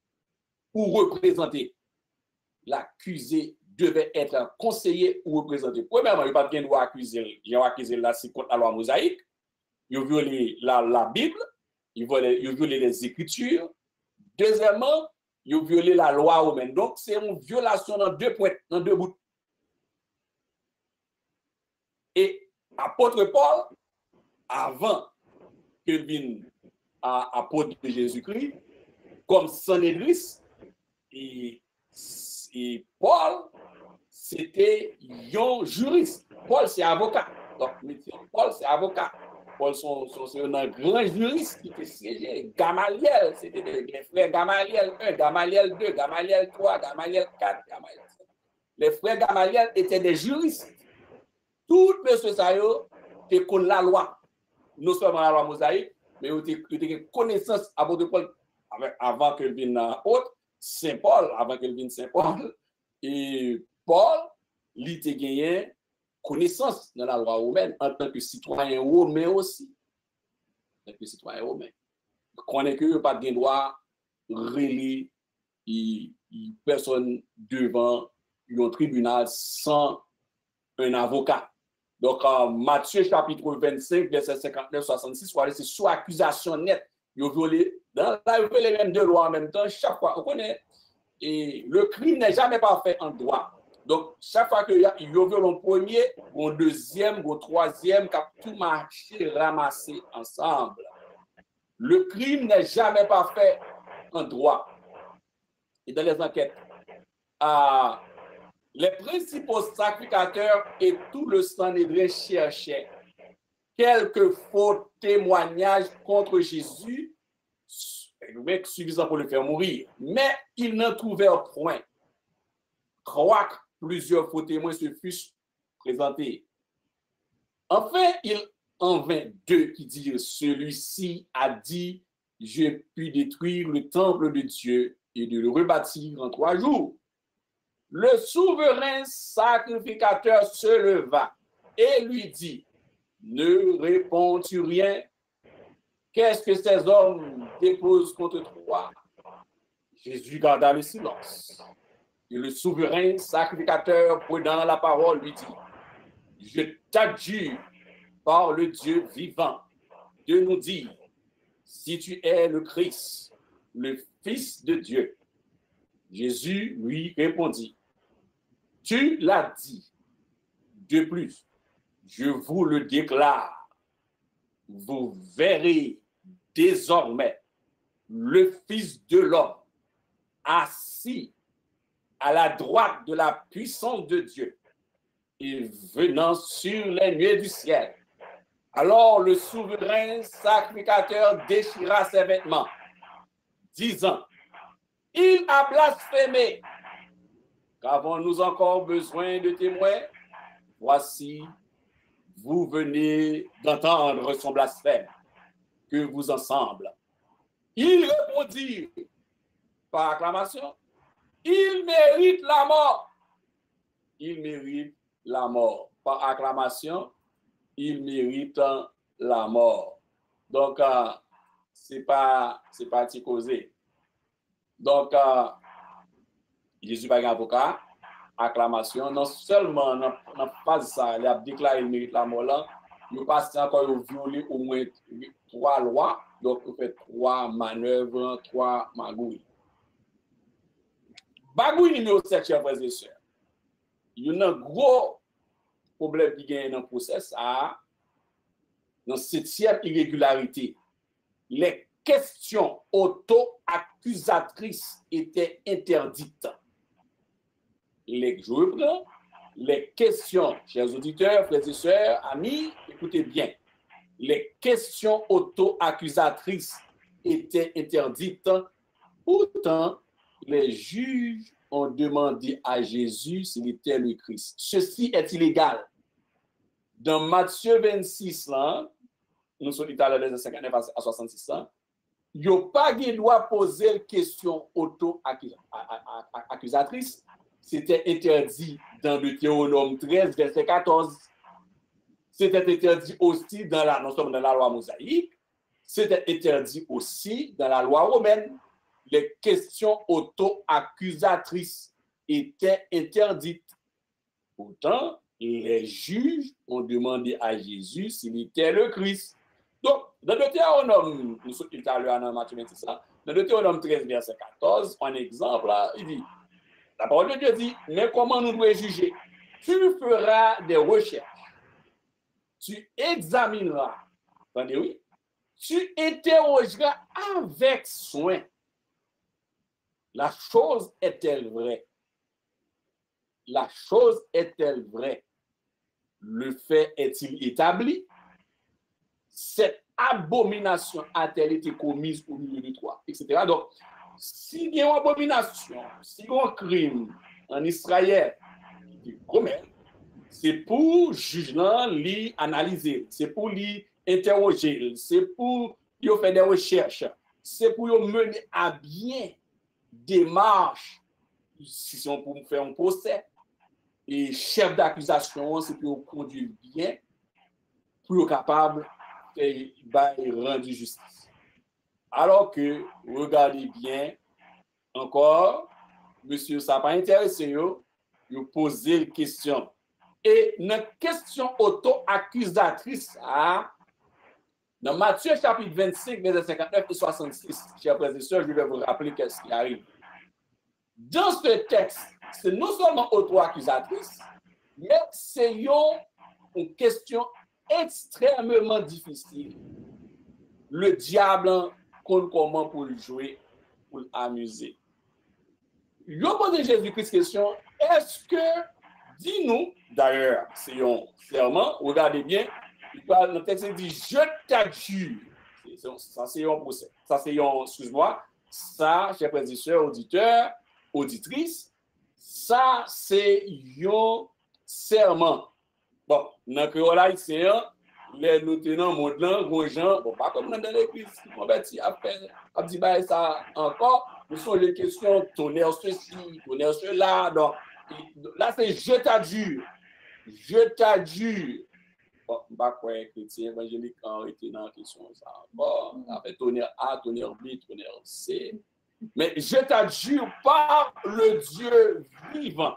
ou représenté. L'accusé devait être conseillé ou représenté. Premièrement, il n'y a pas de droit à accuser. J'ai accusé là, c'est contre la loi mosaïque. Il a violé la Bible. Il a violé les Écritures. Deuxièmement, il a violé la loi romaine. Donc, c'est une violation dans deux points, dans deux bouts. Et apôtre Paul, avant qu'il vienne à apôtre de Jésus-Christ, comme Sanhédris, et Paul, c'était un juriste. Paul, c'est avocat. Donc, Paul, c'est avocat. Paul, c'est un grand juriste qui était siégé. Gamaliel, c'était les frères Gamaliel 1, Gamaliel 2, Gamaliel 3, Gamaliel 4, Gamaliel 5. Les frères Gamaliel étaient des juristes. Tout monsieur ça était contre la loi. Non seulement la loi mosaïque, mais il était connaissance à de Paul avant qu'il vienne apôtre, Saint Paul, avant qu'il vienne Saint Paul. Et Paul, il était gagné connaissance dans la loi romaine en tant que citoyen romain aussi. En tant que citoyen romain. Il connaît que il n'y a pas de droit relier personne devant un tribunal sans un avocat. Donc, Matthieu chapitre 25, verset 59-66, c'est sous accusation nette. Il a violé, dans les mêmes deux lois en même temps, chaque fois. On connaît, et le crime n'est jamais parfait en droit. Donc, chaque fois qu'il y a violé un premier, un deuxième, un troisième, qui a tout marché, ramassé ensemble. Le crime n'est jamais parfait en droit. Et dans les enquêtes, les principaux sacrificateurs et tout le Sanhédrin cherchaient quelques faux témoignages contre Jésus, suffisant pour le faire mourir. Mais ils n'en trouvèrent point. Quoique plusieurs faux témoins se fussent présentés. Enfin, il en vint deux qui dirent, celui-ci a dit, je puis détruire le temple de Dieu et de le rebâtir en 3 jours. Le souverain sacrificateur se leva et lui dit, ne réponds-tu rien? Qu'est-ce que ces hommes déposent contre toi? Jésus garda le silence. Et le souverain sacrificateur, prenant la parole, lui dit, je t'adjure par le Dieu vivant de nous dire, si tu es le Christ, le Fils de Dieu. Jésus lui répondit, tu l'as dit. De plus, je vous le déclare, vous verrez désormais le Fils de l'homme assis à la droite de la puissance de Dieu et venant sur les nuées du ciel. Alors le souverain sacrificateur déchira ses vêtements, disant, il a blasphémé. Qu'avons-nous encore besoin de témoins? Voici, vous venez d'entendre son blasphème. Que vous ensemble. Il répondit par acclamation, il mérite la mort. Il mérite la mort. Par acclamation, il mérite la mort. Donc, c'est pas causé. Donc, Jésus pas un avocat, acclamation, non seulement dans la phase ça, il a déclaré le mérite la mort là, il passe encore au violer au moins 3 lois, donc il fait 3 manœuvres, 3 magouilles. Bagouille numéro 7, chers frères et sœurs. Il y a un gros problème qui gagne dans le process, dans cette 7e irrégularité. Les questions auto-accusatrices étaient interdites. Les questions, chers auditeurs, frères et sœurs, amis, écoutez bien. Les questions auto-accusatrices étaient interdites. Pourtant, les juges ont demandé à Jésus s'il était le Christ. Ceci est illégal. Dans Matthieu 26, là, nous sommes italiens de 59 à 66 ans, il n'y a pas de droit poser une question auto-accusatrice. C'était interdit dans Deutéronome 13, verset 14. C'était interdit aussi dans la loi mosaïque. C'était interdit aussi dans la loi romaine. Les questions auto-accusatrices étaient interdites. Pourtant, les juges ont demandé à Jésus s'il était le Christ. Donc, dans Deutéronome, nous sommes italiens dans Matthieu 26, dans Deutéronome 13, verset 14, un exemple, là, il dit, la parole de Dieu dit, mais comment nous devons juger? Tu feras des recherches, tu examineras, attendez, oui, tu interrogeras avec soin. La chose est-elle vraie? La chose est-elle vraie? Le fait est-il établi? Cette abomination a-t-elle été commise au milieu de toi? Etc. Donc, s'il y a une abomination, s'il y a un crime en Israël qui commet, c'est pour juger, lui analyser, c'est pour lui interroger, c'est pour lui faire des recherches, c'est pour lui mener à bien démarche, si on peut faire un procès, et chef d'accusation, c'est pour conduire bien, pour être capable de rendre justice. Alors que, regardez bien, encore, monsieur, ça n'a pas intéressé, vous posez une question. Et notre question auto-accusatrice, dans Matthieu chapitre 25, verset 59 et 66, chers frères et sœurs, je vais vous rappeler qu'est-ce qui arrive. Dans ce texte, c'est non seulement auto-accusatrice, mais c'est une question extrêmement difficile. Le diable compte comment pour le jouer, pour l'amuser. Il a posé Jésus-Christ question, est-ce que, dis-nous, d'ailleurs, c'est un serment, regardez bien, le texte dit, je t'adjure. Ça, c'est un procès. Ça, c'est un, excuse-moi, ça, chers frères et sœurs, auditeurs, auditrices, ça, c'est un serment. Bon, dans le créole haïtien, les lieutenants modelants, gros gens, bon, pas comme dans l'église, on va dire, après, dit, bah, ça encore, ce sont les questions, tonnerre ceci, tonnerre cela, donc, là, c'est je t'adjure. Je t'adjure. Bon, pas quoi, chrétien évangélique, en été dans la question, ça. Bon, après, tonnerre A, tonnerre B, tonnerre C. Mais je t'adjure par le Dieu vivant.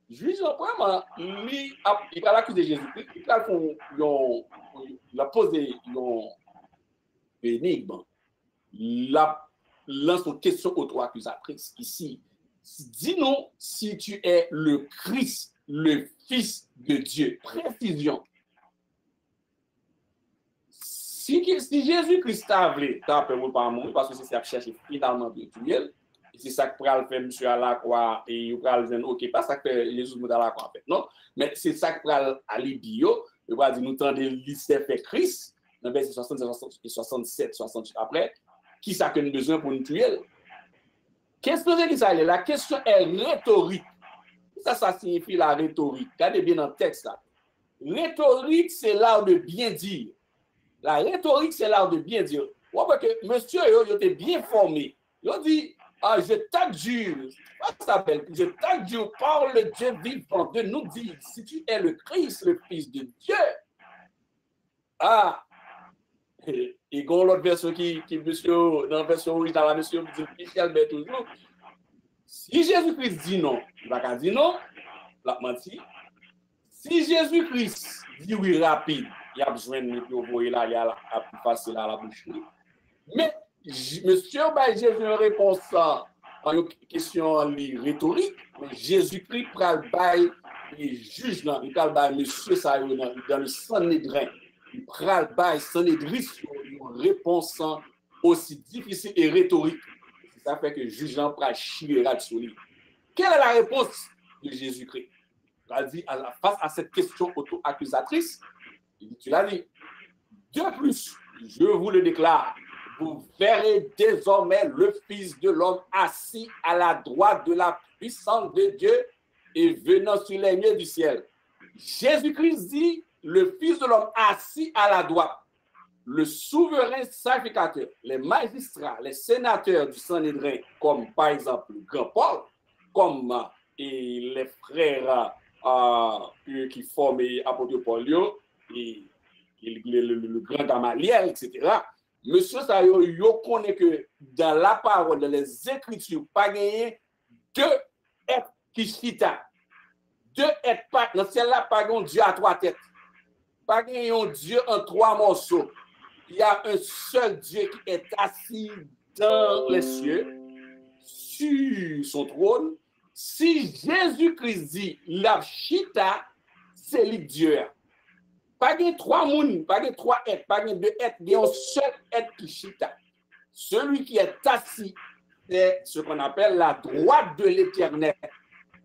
Juge, vraiment, il va l'accuser Jésus-Christ, il a posé une énigme, il lance une question auto-accusatrice ici. Dis-nous si tu es le Christ, le Fils de Dieu. Précision. Si Jésus-Christ a voulu, t'as peur pas mourir, parce que c'est ça que cherche finalement virtuel. C'est ça que le fait monsieur à la croix et il va dire ok, pas ça que Jésus nous à la croix en fait. Non, mais c'est ça que à l'ibio, il va dire nous tendez lycée fait Christ dans verset 67, 68 après, qui ça que nous besoin pour nous tuer. Qu'est-ce que c'est ça? La question est rhétorique. Ça signifie la rhétorique. Regardez bien dans le texte là. Rhétorique, c'est l'art de bien dire. La rhétorique, c'est l'art de bien dire. Ouais, parce que monsieur, il était bien formé. Il dit, je t'adjure, ça s'appelle, je t'adjure par le Dieu vivant de nous dire, si tu es le Christ, le Fils de Dieu, Et quand l'autre version qui monsieur, dans la version originale, monsieur dit Michel mais toujours, si Jésus-Christ dit non, il va pas dire non, la menti. Si Jésus-Christ dit oui rapide, il y a besoin de nous envoyer là, il y a plus facile à la boucherie. Mais monsieur, Jésus une réponse en une question rhétorique, mais Jésus-Christ prend le bail et juge dans il parle bail monsieur ça dans le Sanhédrin. Il prend le bail Sanhédrin sur une réponse aussi difficile et rhétorique. Ça fait que juge Jean prend chier sur lui. Quelle est la réponse de Jésus-Christ? Il a dit face à cette question auto-accusatrice, tu l'as dit. De plus, je vous le déclare, vous verrez désormais le Fils de l'homme assis à la droite de la puissance de Dieu et venant sur les nuées du ciel. Jésus-Christ dit, le Fils de l'homme assis à la droite, le souverain sacrificateur, les magistrats, les sénateurs du Sanhédrin, comme par exemple le grand Paul, comme et les frères qui forment l'apôtre Paul, et le grand Gamaliel, etc. Monsieur Sayo, yo connaît que dans la parole, dans les Écritures, pas gagné deux êtres qui chita. Deux êtres pas, dans celle-là, pas un Dieu à trois têtes. Pas gagné un Dieu en trois morceaux. Il y a un seul Dieu qui est assis dans les cieux, sur son trône. Si Jésus-Christ dit la chita, c'est le Dieu. Pas de trois mouns, pas de trois êtres, pas de deux êtres, il y a un seul être qui chita. Celui qui est assis, c'est ce qu'on appelle la droite de l'Éternel.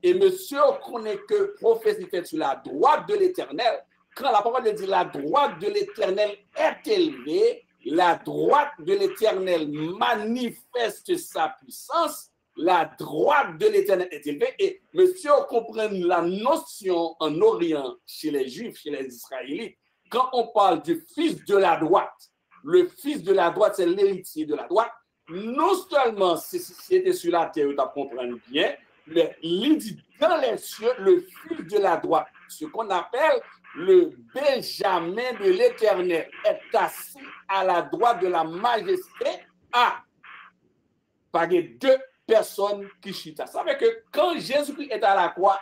Et monsieur, on connaît que prophétie faite sur la droite de l'Éternel. Quand la parole dit la droite de l'Éternel est élevée, la droite de l'Éternel manifeste sa puissance, la droite de l'Éternel est élevée. Et monsieur, on comprend la notion en Orient, chez les Juifs, chez les Israélites, quand on parle du fils de la droite, le fils de la droite, c'est l'héritier de la droite. Non seulement si c'était sur la terre, tu comprends bien, mais il dit dans les cieux, le fils de la droite, ce qu'on appelle le Benjamin de l'Éternel, est assis à la droite de la majesté par les deux personnes qui chita. Ça veut dire que quand Jésus-Christ est à la croix,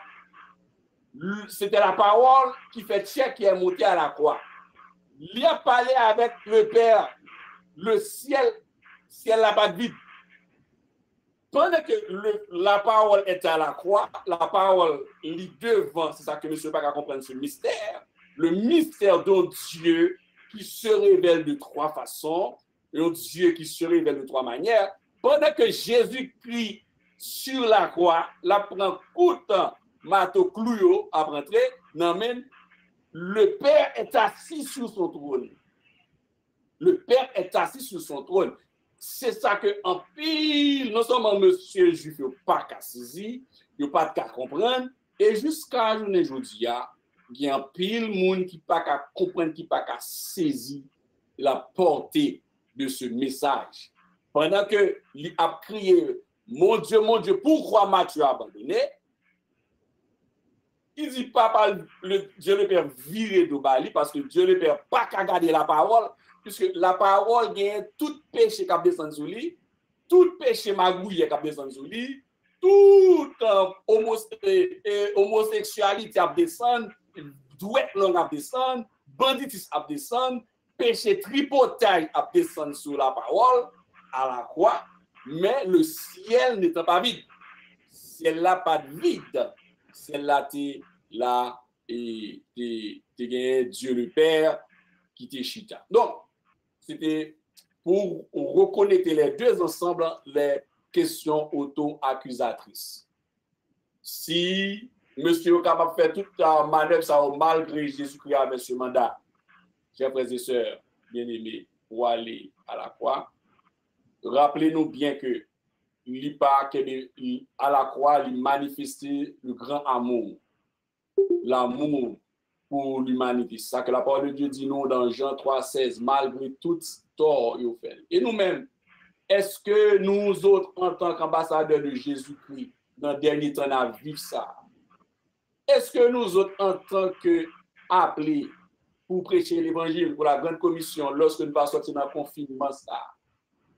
c'était la parole qui fait chair qui est montée à la croix. Il a parlé avec le Père, le ciel n'a pas de vide. Pendant que la parole est à la croix, la parole lit devant, c'est ça que M. Paca comprend ce mystère, le mystère d'un Dieu qui se révèle de trois façons, un Dieu qui se révèle de trois manières. Pendant que Jésus crie sur la croix, la prend coup de marteau clouyo à rentrer, le Père est assis sur son trône. Le Père est assis sur son trône. C'est ça que en pile, non seulement monsieur juif n'a pas qu'à saisir, il n'a pas qu'à comprendre, et jusqu'à journée aujourd'hui, il y a un pile monde qui n'a pas qu'à comprendre, qui n'a pas qu'à saisir la portée de ce message. Pendant que il a crié, mon Dieu, pourquoi m'as-tu abandonné? Il dit pas par le Dieu le Père viré de Bali, parce que Dieu le Père pas qu'à garder la parole, puisque la parole gagne tout péché qui a descendu sur lui, tout péché magouillé qui a descendu sur lui, toute homosexualité a descendu, douette longue a descendu, banditisme a descendu, péché tripotaille a descendu sur la parole, à la croix, mais le ciel n'était pas vide. Ciel-là pas de vide. Celle-là, là, et Dieu le Père qui te chita. Donc, c'était pour reconnaître les deux ensemble les questions auto-accusatrices. Si monsieur est capable de faire toute la manœuvre, ça malgré Jésus-Christ avec ce mandat, chers frères et sœurs, bien-aimés, pour aller à la croix, rappelez-nous bien que à la croix, il manifestait le grand amour, l'amour pour l'humanité. C'est ça que la parole de Dieu dit nous dans Jean 3,16, malgré tout tort qu'il fait. Et nous-mêmes, est-ce que nous autres, en tant qu'ambassadeurs de Jésus-Christ, dans le dernier temps, on vivre ça? Est-ce que nous autres, en tant qu'appelés pour prêcher l'évangile, pour la grande commission, lorsque nous allons sortir dans le confinement, ça.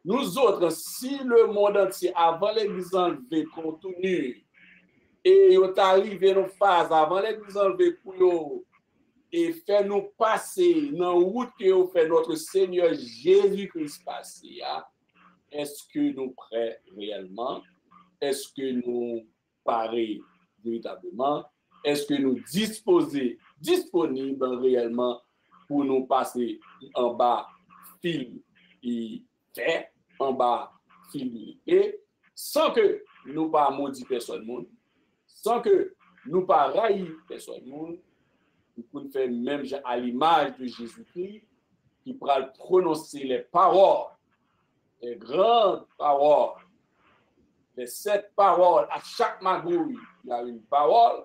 Nous autres, si le monde entier, avant l'église enlevée, continue, et il est arrivé dans une phase, avant l'église enlevée, pour nous, et faire nous passer dans la route que fait notre Seigneur Jésus-Christ passer, est-ce que nous prêts réellement? Est-ce que nous parés véritablement? Est-ce que nous disponibles réellement pour nous passer en bas fil et fait, en bas fil et sans que nous pas maudit personne monde, sans que nous pas raillir personne monde, nous pouvons faire même à l'image de Jésus-Christ qui pourra prononcer les paroles, les grandes paroles, les 7 paroles. À chaque magouille, il y a une parole.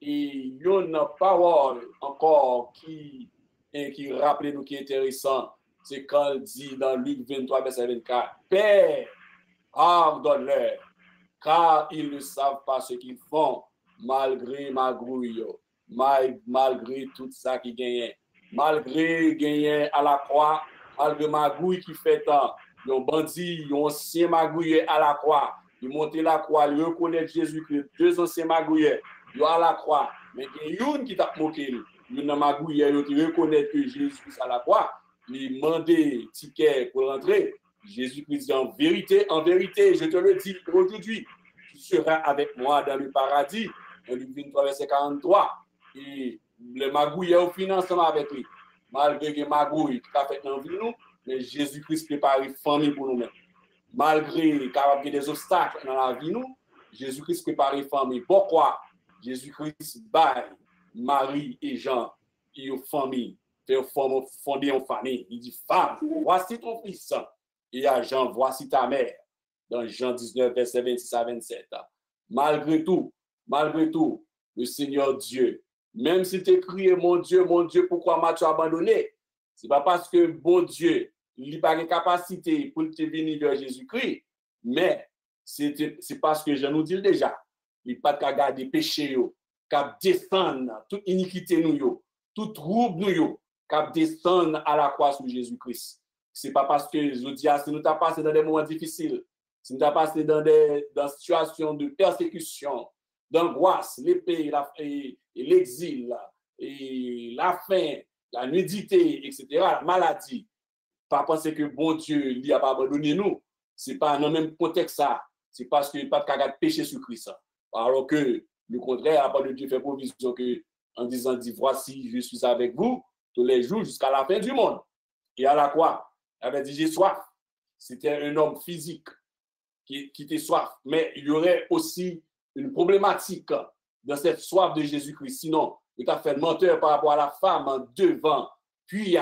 Et il y a une parole encore qui rappelle nous qui est intéressant. C'est quand il dit dans Luc 23, verset 24, Père, pardonne-leur, car ils ne savent pas ce qu'ils font, malgré magouille, malgré tout ça qui gagne, malgré gagner à la croix, malgré magouille qui fait tant, il y a un bandit, il y a un ancien magouille à la croix, il monte la croix, il reconnaît Jésus-Christ, 2 anciens magouillés, il y a à la croix, mais il y a une qui t'a moqué, il y a un magouille qui reconnaît que Jésus-Christ à la croix, il demande ticket pour rentrer. Jésus-Christ dit en vérité, je te le dis aujourd'hui, tu seras avec moi dans le paradis. Dans Luc 23, verset 43. Et le magouille au financement avec lui. Malgré que magouille qui a fait dans la vie, nous, mais Jésus-Christ prépare une famille pour nous-mêmes. Malgré qu'il y a des obstacles dans la vie, nous, Jésus-Christ prépare une famille. Pourquoi? Jésus-Christ baille Marie et Jean et une famille. Fonder une famille. Il dit, femme, voici ton fils. Et à Jean, voici ta mère. Dans Jean 19, verset 26 à 27. Malgré tout, le Seigneur Dieu, même si tu crié, mon Dieu, pourquoi m'as-tu abandonné? Ce n'est pas parce que bon Dieu, il n'a pas de capacité pour te venir vers Jésus-Christ, mais c'est parce que je nous dis déjà, il n'a pas qu'à garder péché, qu'à descendre toute iniquité, tout trouble, qu'à descendre à la croix sur Jésus-Christ. Ce n'est pas parce que je dis, si nous t'as passé dans des moments difficiles, si nous t'as passé dans des situations de persécution, d'angoisse, l'épée, l'exil, et la faim, la nudité, etc., la maladie, pas penser que bon Dieu lui a pas abandonné nous. C'est pas dans le même contexte ça. C'est parce qu'il n'y a pas de cas de péché sur Christ. Alors que le contraire, la parole de Dieu fait provision que en disant, voici, je suis avec vous tous les jours jusqu'à la fin du monde. Et à la croix, il avait dit, j'ai soif. C'était un homme physique qui était soif. Mais il y aurait aussi une problématique dans cette soif de Jésus-Christ. Sinon, il a fait menteur par rapport à la femme devant. Puis,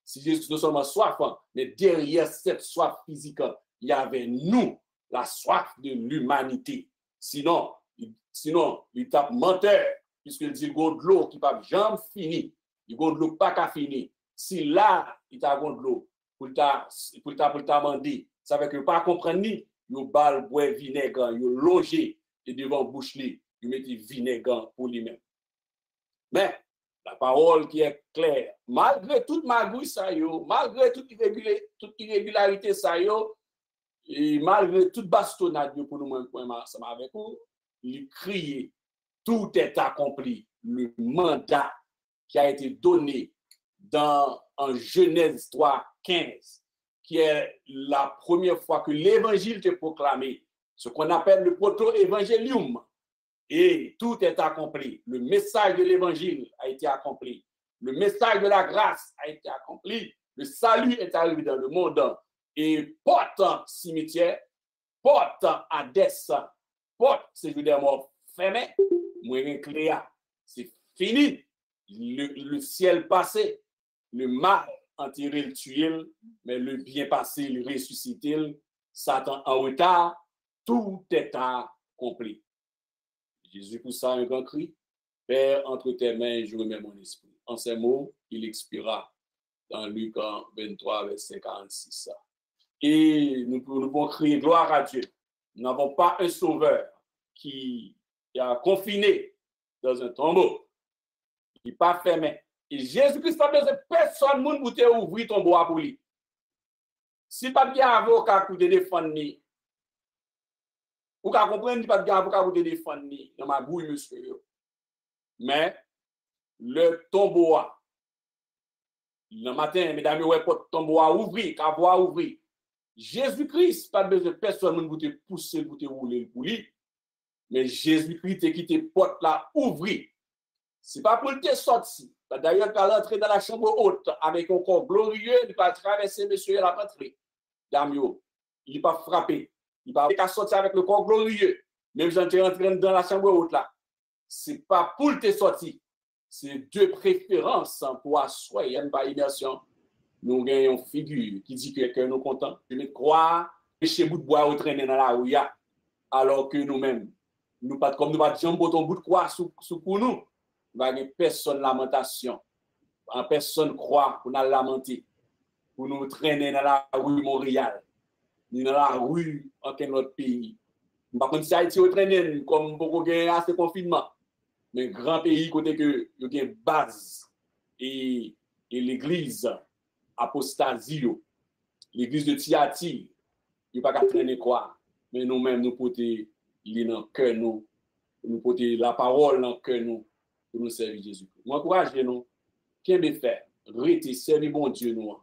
si Jésus non seulement soif, mais derrière cette soif physique, il y avait nous, la soif de l'humanité. Sinon, il tape menteur, puisqu'il dit, il y a de l'eau qui ne peut jamais finir. Il y a de l'eau pas qu'à finir. Si là, il y a de l'eau, pour t'amender, ça veut dire que pas comprendre ni, il bal bois vinaigre, il logé et devant bouche li, il met vinaigre pour lui-même. Mais la parole qui est claire, malgré toute magouille ça yo, malgré toute irrégularité ça yo, et malgré toute bastonnade pour nous ensemble avec vous, il crie, tout est accompli. Le mandat qui a été donné en Genèse 3, 15, qui est la première fois que l'évangile est proclamé, ce qu'on appelle le proto-évangélium. Et tout est accompli. Le message de l'évangile a été accompli. Le message de la grâce a été accompli. Le salut est arrivé dans le monde. Et porte cimetière, porte Hadès, porte, c'est dire mort fermé, moyen cléa. C'est fini. Le ciel passé, le mal enterré, le tué, mais le bien passé, le ressuscité, Satan en retard, tout est accompli. Jésus poussa un grand cri, Père, entre tes mains, je remets mon esprit. En ces mots, il expira dans Luc 23, verset 46. Et nous pouvons crier gloire à Dieu. Nous n'avons pas un sauveur qui a confiné dans un tombeau, qui n'est pas fermé Et Jésus-Christ n'a besoin de personne pour te ouvrir ton bois pour lui. Si pas bien avocat pour te défendre, ou qu'à comprendre pas bien avocat pour te défendre, dans ma bouille, monsieur. Mais le tombeau, le matin, mesdames, ouais, ton bois ouvrir, qu'à voir ouvrir. Jésus-Christ, pas besoin de personne pour te pousser, pour te rouler pour lui. Mais Jésus-Christ qui te porte là, ouvrir. Ce n'est pas pour te sortir. D'ailleurs, quand rentrer dans la chambre haute avec un corps glorieux, il va traverser monsieur la rentrée. Damio, il n'est pas frappé. Il va pas sortir avec le corps glorieux. Même si tu es rentré dans la chambre haute là. Ce n'est pas pour te sortir. C'est de préférence pour asseoir. Il n'y a pas immersion. Nous gagnons une figure qui dit que quelqu'un nous content. Je vais croire que chez bout de bois au traîner dans la rue. Alors que nous-mêmes, nous pas comme nous pas de ton bout de croix sous pour nous. Il n'y a personne lamentation. Personne croit pour nous lamenter. Pour nous traîner dans la rue Montréal. Ni dans la rue en quel autre pays. Par contre, si Haïti au traîner comme beaucoup de assez confinement. Mais grand pays côté que il y a une base et l'église apostasie, l'église de Tiati, il n'y a pas qu'à traîner quoi. Mais nous-mêmes, nous porter dans le cœur, nous porter la parole dans le cœur, nous, pour nous servir Jésus. Moi, encouragez-nous, qu'est-ce que faire? Rester, servir bon Dieu, nous.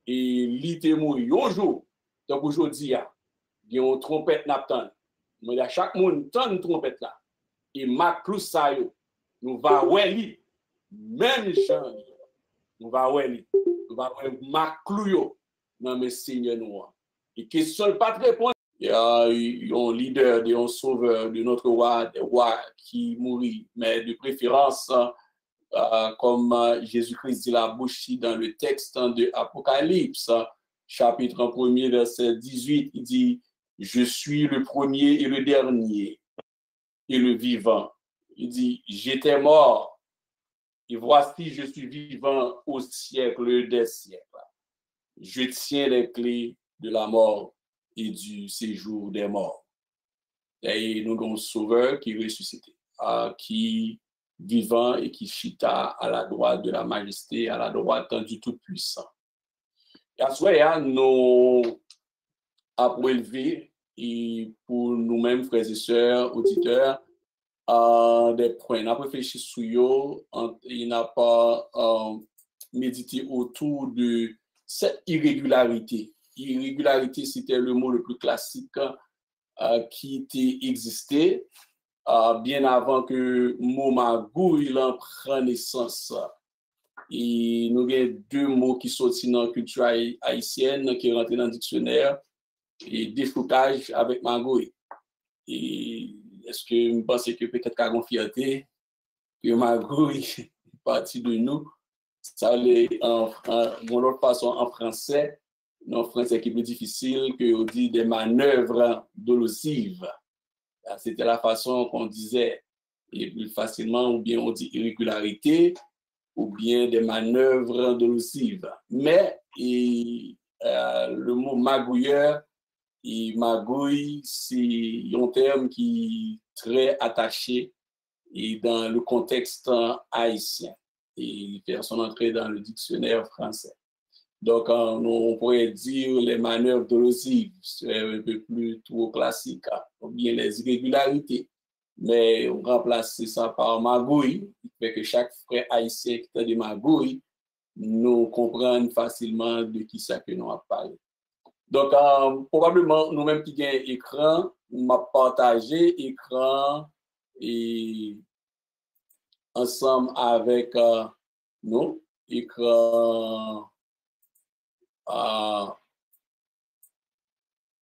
Et l'ité mourir. Un jour, donc aujourd'hui, il y a une trompette n'attend. Mais à chaque monde, tant une trompette là. Et Maclou ça, nous va oueli, même gens, nous va oueli, nous va Maclou, dans mes signes noirs. Et question pas de réponse. Il y a un leader, un sauveur de notre roi, des rois qui mourit, mais de préférence, comme Jésus-Christ dit la bouche dans le texte de Apocalypse, chapitre 1er, verset 18, il dit, je suis le premier et le dernier et le vivant. Il dit, j'étais mort et voici je suis vivant au siècle des siècles. Je tiens les clés de la mort et du séjour des morts. Et nous avons un sauveur qui est ressuscité, qui vivant et qui chita à la droite de la majesté, à la droite du Tout-Puissant. Et à ce moment-là, nous avons élevé et pour nous-mêmes, frères et sœurs, auditeurs, des points. On a réfléchi sur eux, il n'a pas médité autour de cette irrégularité. Irrégularité, c'était le mot le plus classique qui existait bien avant que le mot magouille prenne naissance. Et nous avons deux mots qui sont dans la culture haïtienne, qui rentrent dans le dictionnaire, et défoucage avec magouille. Et est-ce que vous pensez que peut-être qu'il y a une fierté que magouille est partie de nous? Ça l'est en autre façon en français. En français qui est plus difficile que on dit des manœuvres dolosives. C'était la façon qu'on disait et plus facilement, ou bien on dit irrégularité, ou bien des manœuvres dolosives. Mais le mot magouilleur, et magouille, c'est un terme qui est très attaché et dans le contexte haïtien. Et il fait son entrée dans le dictionnaire français. Donc, on pourrait dire les manœuvres dolosives, c'est un peu plus trop classique, ou bien les irrégularités. Mais on remplace ça par magouille, qui fait que chaque frère haïtien qui a des magouilles, nous comprend facilement de qui ça que nous avons parlé. Donc, probablement, nous-mêmes qui avons écran, on m'a partagé écran et ensemble avec nous, écran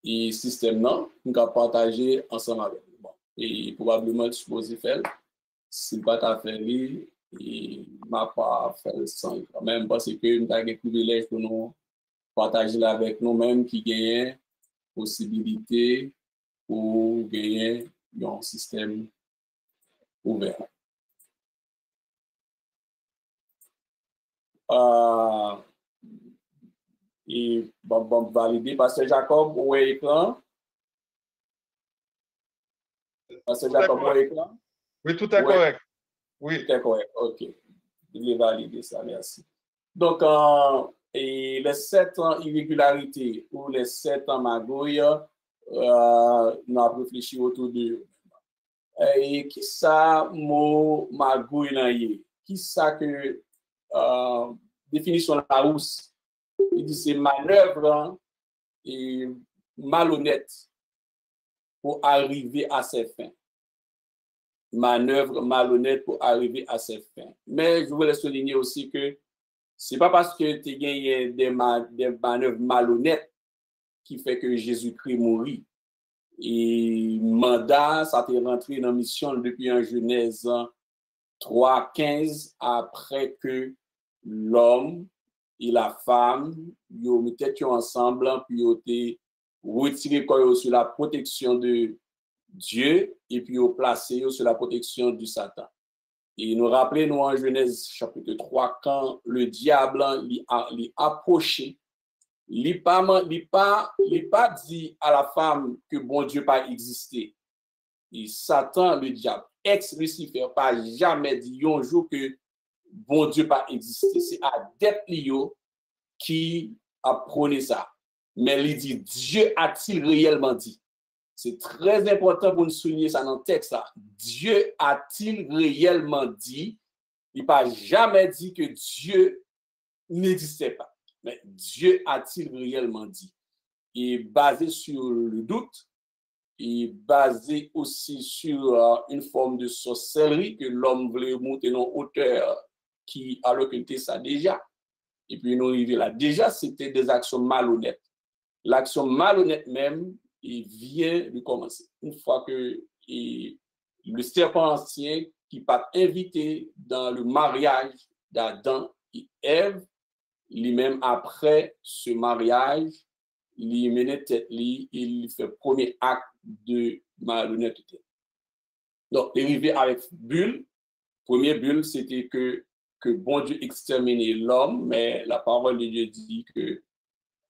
et système non, nous avons partagé ensemble avec nous. Bon. Et probablement, tu supposes faire, si pas ta fait lui, et m'a pas fait sans quand même parce que nous avons un privilège pour nous partager avec nous-mêmes qui gagnent possibilité pour gagner un système ouvert. Et bon, valider. Pasteur Jacob, où est l'écran? Pasteur Jacob, où est l'écran? Oui, tout est correct. Oui. Tout est correct, ok. Je vais valider ça, merci. Donc, et les 7 irrégularités ou les 7 magouilles, nous avons réfléchi autour de et qui ça mot magouille nan yé? Qui ça que définition la rousse? Il dit c'est manœuvre et malhonnête pour arriver à ses fins. Manœuvre malhonnête pour arriver à ses fins. Mais je voulais souligner aussi que c'est pas parce que tu gagné des manœuvres malhonnêtes qui fait que Jésus-Christ mourit. Et mandat, ça t'est rentré dans la mission depuis en Genèse 3:15, après que l'homme et la femme, ils ont mis tête ensemble, puis ils ont été retirés sur la protection de Dieu, et puis ils ont placé sur la protection du Satan. Et nous rappelons en Genèse chapitre 3, quand le diable l'y approché, il pas dit à la femme que bon Dieu pas existé. Et Satan, le diable, ex-Lucifer, pas jamais dit un jour que bon Dieu pas existé. C'est adepte qui a prôné ça. Mais il dit, Dieu a-t-il réellement dit? C'est très important pour nous souligner ça dans le texte là. Dieu a-t-il réellement dit? Il n'a jamais dit que Dieu n'existait pas. Mais Dieu a-t-il réellement dit? Et basé sur le doute, et basé aussi sur une forme de sorcellerie que l'homme voulait monter dans hauteur qui a l'occulté ça déjà. Et puis nous arrivons là. Déjà, c'était des actions malhonnêtes. L'action malhonnête même, il vient de commencer. Une fois que le serpent ancien qui pas invité dans le mariage d'Adam et Ève, lui-même après ce mariage, il menait tête, il fait premier acte de malhonnêteté. Donc, arrivé avec bulle, premier bulle, c'était que bon Dieu exterminait l'homme, mais la parole de Dieu dit que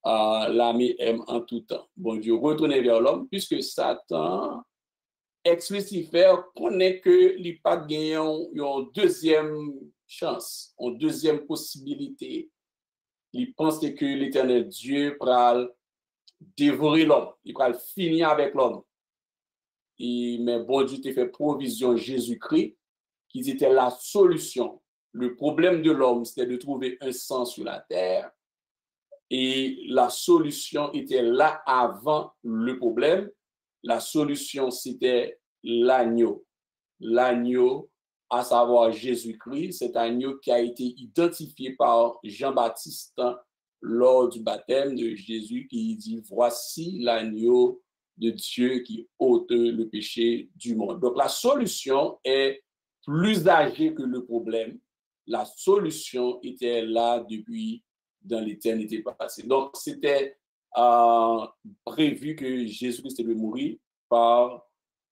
l'ami aime en tout temps. Bon Dieu retourné vers l'homme, puisque Satan, ex-Lucifer, connaît que il n'a pas gagné une deuxième chance, une deuxième possibilité. Il pense que l'éternel Dieu va dévorer l'homme, il va finir avec l'homme. Mais bon Dieu t'a fait provision Jésus-Christ, qui était la solution. Le problème de l'homme, c'était de trouver un sens sur la terre. Et la solution était là avant le problème. La solution, c'était l'agneau. L'agneau, à savoir Jésus-Christ, cet agneau qui a été identifié par Jean-Baptiste lors du baptême de Jésus, qui dit, voici l'agneau de Dieu qui ôte le péché du monde. Donc la solution est plus âgée que le problème. La solution était là depuis dans l'éternité passée. Donc, c'était prévu que Jésus-Christ devait mourir dans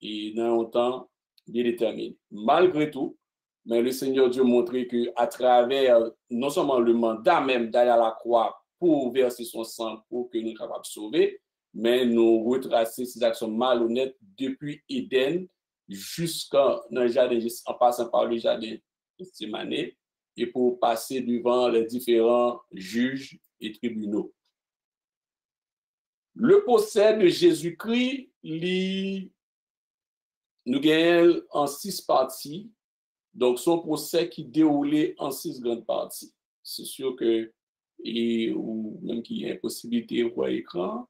un temps bien déterminé. Malgré tout, mais le Seigneur Dieu montrait qu'à travers non seulement le mandat même d'aller à la croix pour verser son sang pour que nous soyons capables de sauver, mais nous retracer ces actions malhonnêtes depuis Éden jusqu'en jardin, en passant par le jardin de Gethsémane, et pour passer devant les différents juges et tribunaux. Le procès de Jésus-Christ, nous gagnons en 6 parties. Donc, son procès qui déroulait en 6 grandes parties. C'est sûr que, ou même qu'il y a une possibilité de voir l'écran,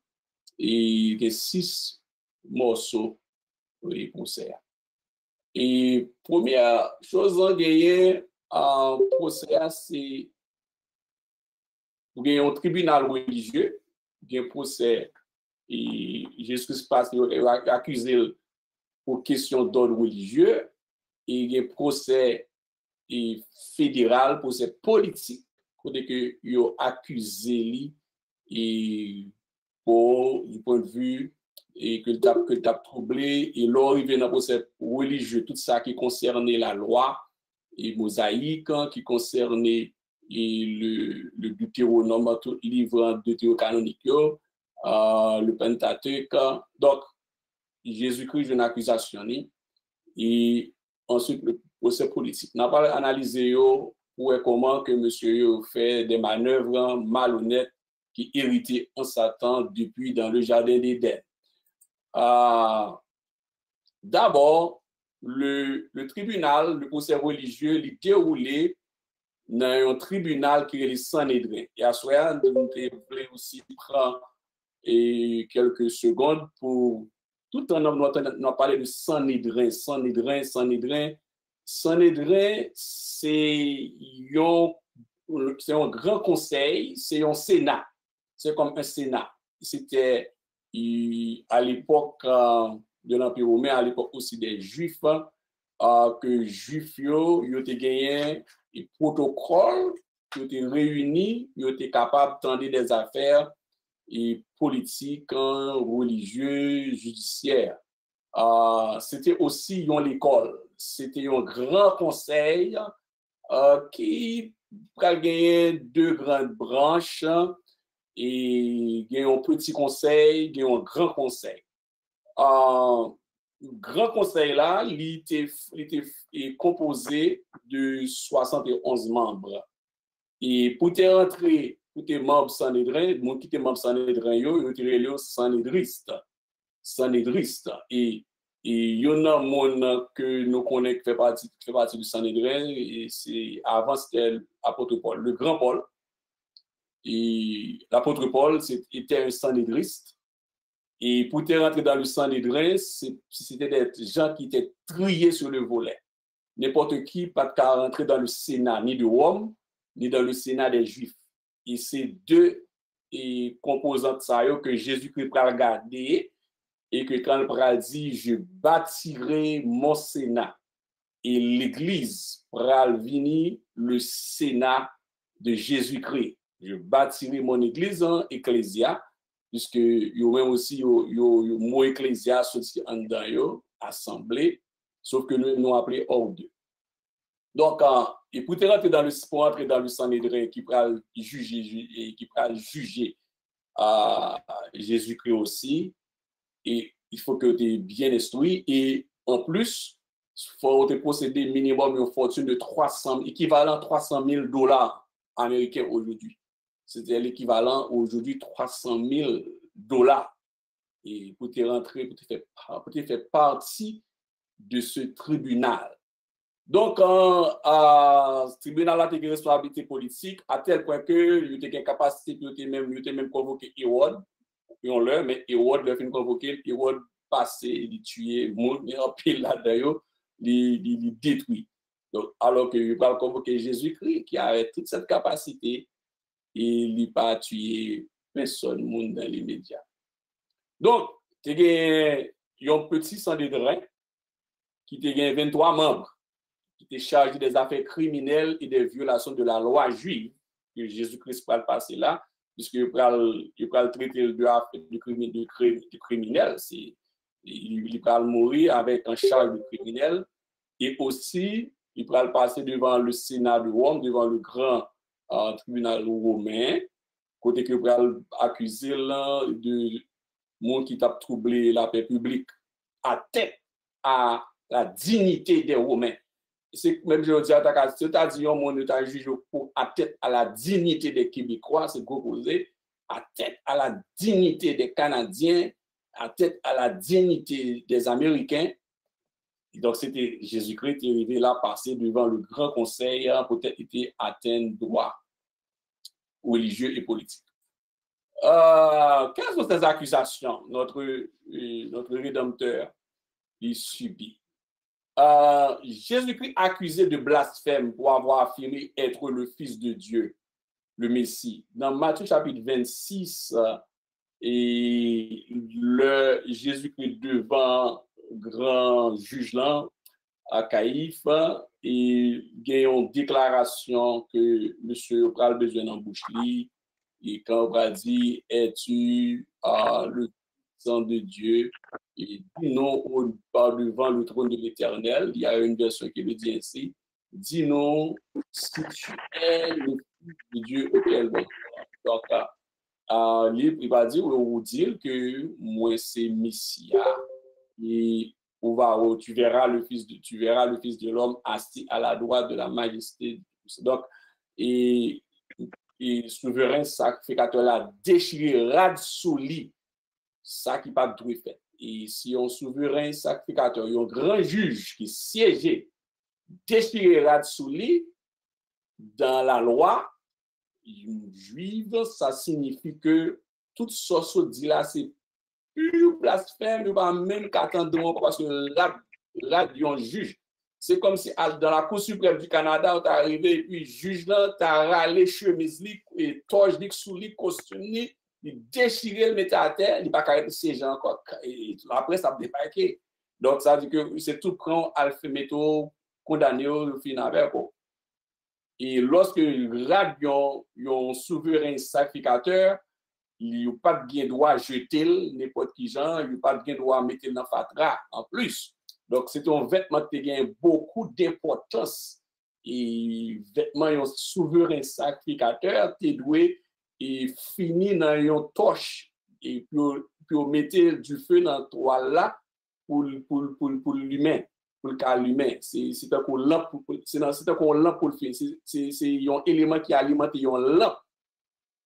et il y a 6 morceaux pour les procès. Et première chose, on gagne en procès, c'est un tribunal religieux, un procès, et Jésus-Christ passe, il a accusé pour question d'ordre religieux, et il y a un procès fédéral, procès politique, côté que il a accusé et pour du point de vue et que tu as troublé, et là, il vient dans le procès religieux, tout ça qui concernait la loi et mosaïque, qui concernait le Deutéronome, tout livre deutérocanonique, le Pentateuque. Donc, Jésus-Christ, une accusation, et ensuite le procès politique. On n'a pas analysé pour comment que monsieur fait des manœuvres malhonnêtes qui héritaient en Satan depuis dans le jardin d'Éden. D'abord, le tribunal, le procès religieux, il déroulé dans un tribunal qui est le Sanhédrin. Et à ce moment, nous voulons aussi prendre quelques secondes pour tout en nous parler de Sanhédrin. Sanhédrin, c'est un grand conseil, c'est un sénat. C'est comme un sénat. C'était à l'époque de l'Empire romain, à l'époque aussi des Juifs, que Juifs, ils ont gagné un protocole, ils ont été réunis, ils ont été capables d'entendre des affaires et politiques, religieuses, judiciaires. C'était aussi l'école. C'était un grand conseil qui a gagné deux grandes branches et il y a un petit conseil, il y a un grand conseil. Le grand conseil là, il était composé de 71 membres. Et pour te rentrer, pour tes membres Sanhédrin, mon qui tes membres Sanhédrin, ils étaient sanhédristes. Sanhédristes. Et il y en a monde que nous connaissons qui fait partie du Sanhédrin, et c'est avant c'était l'apôtre Paul, le grand Paul. Et l'apôtre Paul était un sanhédriste. Et pour te rentrer dans le Sanhédrin, c'était des gens qui étaient triés sur le volet. N'importe qui pas qu'à rentrer dans le Sénat, ni de Rome, ni dans le Sénat des Juifs. Et c'est deux composantes ça que Jésus-Christ va regarder et que quand il va dire je bâtirai mon Sénat et l'Église va venir le Sénat de Jésus-Christ. Je bâtirai mon Église en ecclésia, puisque il y a même aussi le mot ecclésia sorti en dedans, assemblée, sauf que nous appelons ordre. Donc, et pour entrer dans le Sanhédrin qui va juger Jésus-Christ aussi, et il faut que tu es bien instruit, et en plus, il faut te posséder minimum une fortune de équivalent $300,000 américains aujourd'hui. C'était l'équivalent aujourd'hui $300,000. Et pour te rentrer, pour te faire partie de ce tribunal. Donc, ce tribunal a une responsabilité politique à tel point que il y a une capacité, il y a même convoqué Hérode, mais Hérode l'a fait convoquer, Hérode passé, il tué, il a pile là-dedans, il détruit. Donc, alors qu'il va convoquer Jésus-Christ qui a toute cette capacité, et il n'a pas tué personne monde dans les médias. Donc, il y a un petit Sanhédrin qui a 23 membres, qui était chargé des affaires criminelles et des violations de la loi juive, que Jésus-Christ va le passer là, puisqu'il va le traiter de criminel, il va mourir avec un charge de criminel, et aussi, il va le passer devant le Sénat de Rome, devant le grand tribunal romain, côté que va accuser de monde qui t'a troublé la paix publique, à tête à la dignité des Romains. C'est même je dis à ta c'est-à-dire on est jugé pour à tête à la dignité des Québécois, c'est proposé à tête à la dignité des Canadiens, à tête à la dignité des Américains. Donc c'était Jésus-Christ qui est arrivé là, passé devant le grand conseil, peut-être était atteint droit religieux et politique. Quelles sont ces accusations notre Rédempteur il subit? Jésus-Christ accusé de blasphème pour avoir affirmé être le Fils de Dieu, le Messie. Dans Matthieu chapitre 26, et Jésus-Christ devant grand juge là, à Caïphe, et il y a une déclaration que monsieur a besoin d'emboucher, et quand on va dire es-tu le sang de Dieu, et dis-nous devant le trône de l'Éternel, il y a une version qui le dit ainsi, dis-nous si tu es le Fils de Dieu auquel on croit. Donc, il va dire ou dire que moi c'est Messia, et tu verras le Fils de l'homme assis à la droite de la majesté Donc, et souverain sacrificateur là déchiré rad sous lit, ça qui pas tout fait. Et si un souverain sacrificateur, un grand juge qui siégeait, déchiré rad sous lit, dans la loi juive, ça signifie que toute ce dit là, c'est pur blasphème, pas même qu'attendre parce que là, il y a un juge. C'est comme si dans la Cour suprême du Canada, tu es arrivé et puis juge là, tu as râlé chemise et torche sous lit, costume, il déchiré, le mettait à terre, il n'a pas carré ces gens encore. Et après, ça a débarqué. Donc, ça veut dire que c'est tout grand alphéméto condamné au final. Et lorsque un souverain sacrificateur, il n'a pas de droit à jeter n'importe qui genre, il n'a pas de droit à mettre dans le fatra en plus. Donc, c'est un vêtement qui a beaucoup d'importance. Et vêtement, un souverain sacrificateur, tu dois finir dans une torche et puis mettre du feu dans la toile là pour l'humain, pour le cas humain. C'est un lampe pour le feu. C'est un élément qui alimente une lampe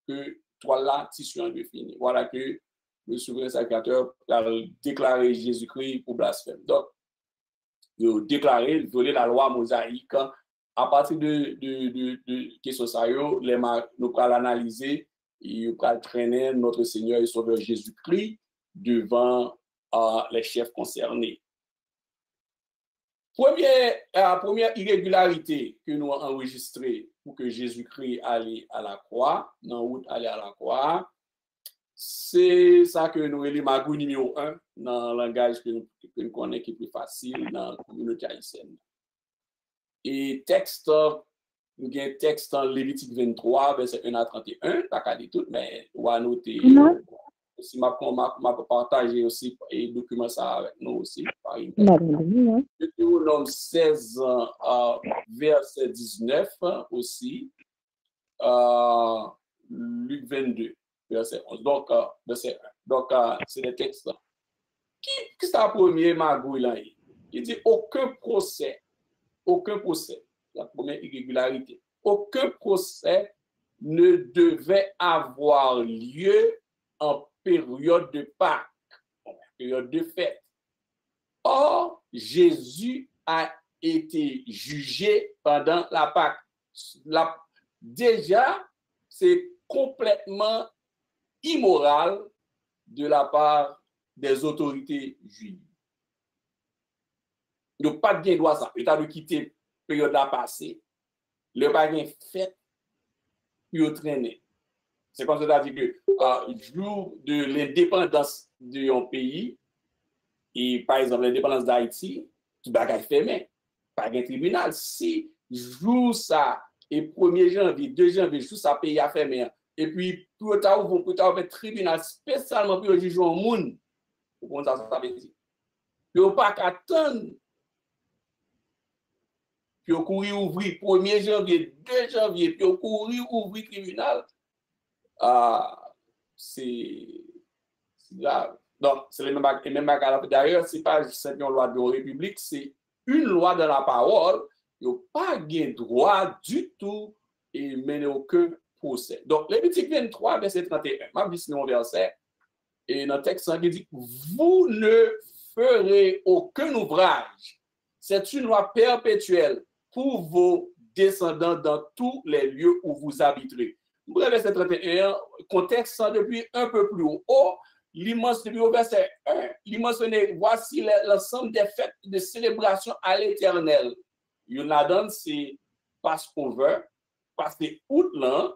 que toile là, tissu en défini. Voilà que le souverain sacrificateur a déclaré Jésus-Christ pour blasphème. Donc, il a déclaré, violer la loi mosaïque. À partir de questions sérieuses, nous allons l'analyser et nous allons traîner notre Seigneur et Sauveur Jésus-Christ devant les chefs concernés. Première irrégularité que nous avons enregistrée pour que Jésus-Christ aille à la croix, dans route aller à la croix, c'est ça que nous avons magou numéro 1 dans le langage que nous connaissons qui est plus facile dans la communauté haïtienne. Et texte, nous avons un texte en Lévitique 23, verset 1 à 31, pas qu'à dire tout, mais on va noter. Si je vais partager aussi et documenter ça avec nous aussi. Deutéronome 16, verset 19 aussi. Luc 22, verset 11. Donc, verset 1. Donc, c'est le texte. Qui est le premier magouille là? Il dit aucun procès, la première irrégularité, aucun procès ne devait avoir lieu en période de Pâques, en période de fête. Or, Jésus a été jugé pendant la Pâques. Déjà, c'est complètement immoral de la part des autorités juives. Il n'y a pas de droit à ça. Il a de quitter la période à passer. Le pas de fête, puis traîner. C'est comme ça dit que jour de l'indépendance d'un pays, et par exemple l'indépendance d'Haïti, tout bagage fermé, pas de tribunal. Si jour ça, et 1er janvier, 2 janvier, jour ça pays a fermé, et puis pour tard ou pour tard, un tribunal spécialement pour juger un monde, pour ça veut dire. Il n'y a pas qu'attendre. Puis on courir ouvrir 1er janvier, 2 janvier, puis on courir ouvrir tribunal. C'est grave. Donc, c'est les mêmes bagages. D'ailleurs, ce n'est pas une loi de la République, c'est une loi de la parole. Il n'y a pas de droit du tout et mener aucun procès. Donc, Lévitique 23, verset 31, ma vie, c'est mon verset. Et dans le texte, il dit vous ne ferez aucun ouvrage. C'est une loi perpétuelle pour vos descendants dans tous les lieux où vous habiterez. Verset 31, contexte depuis un peu plus haut, l'immense depuis au verset 1, il mentionne voici l'ensemble des fêtes de célébration à l'Éternel. Il y en a dans c'est Passover, parce que août là,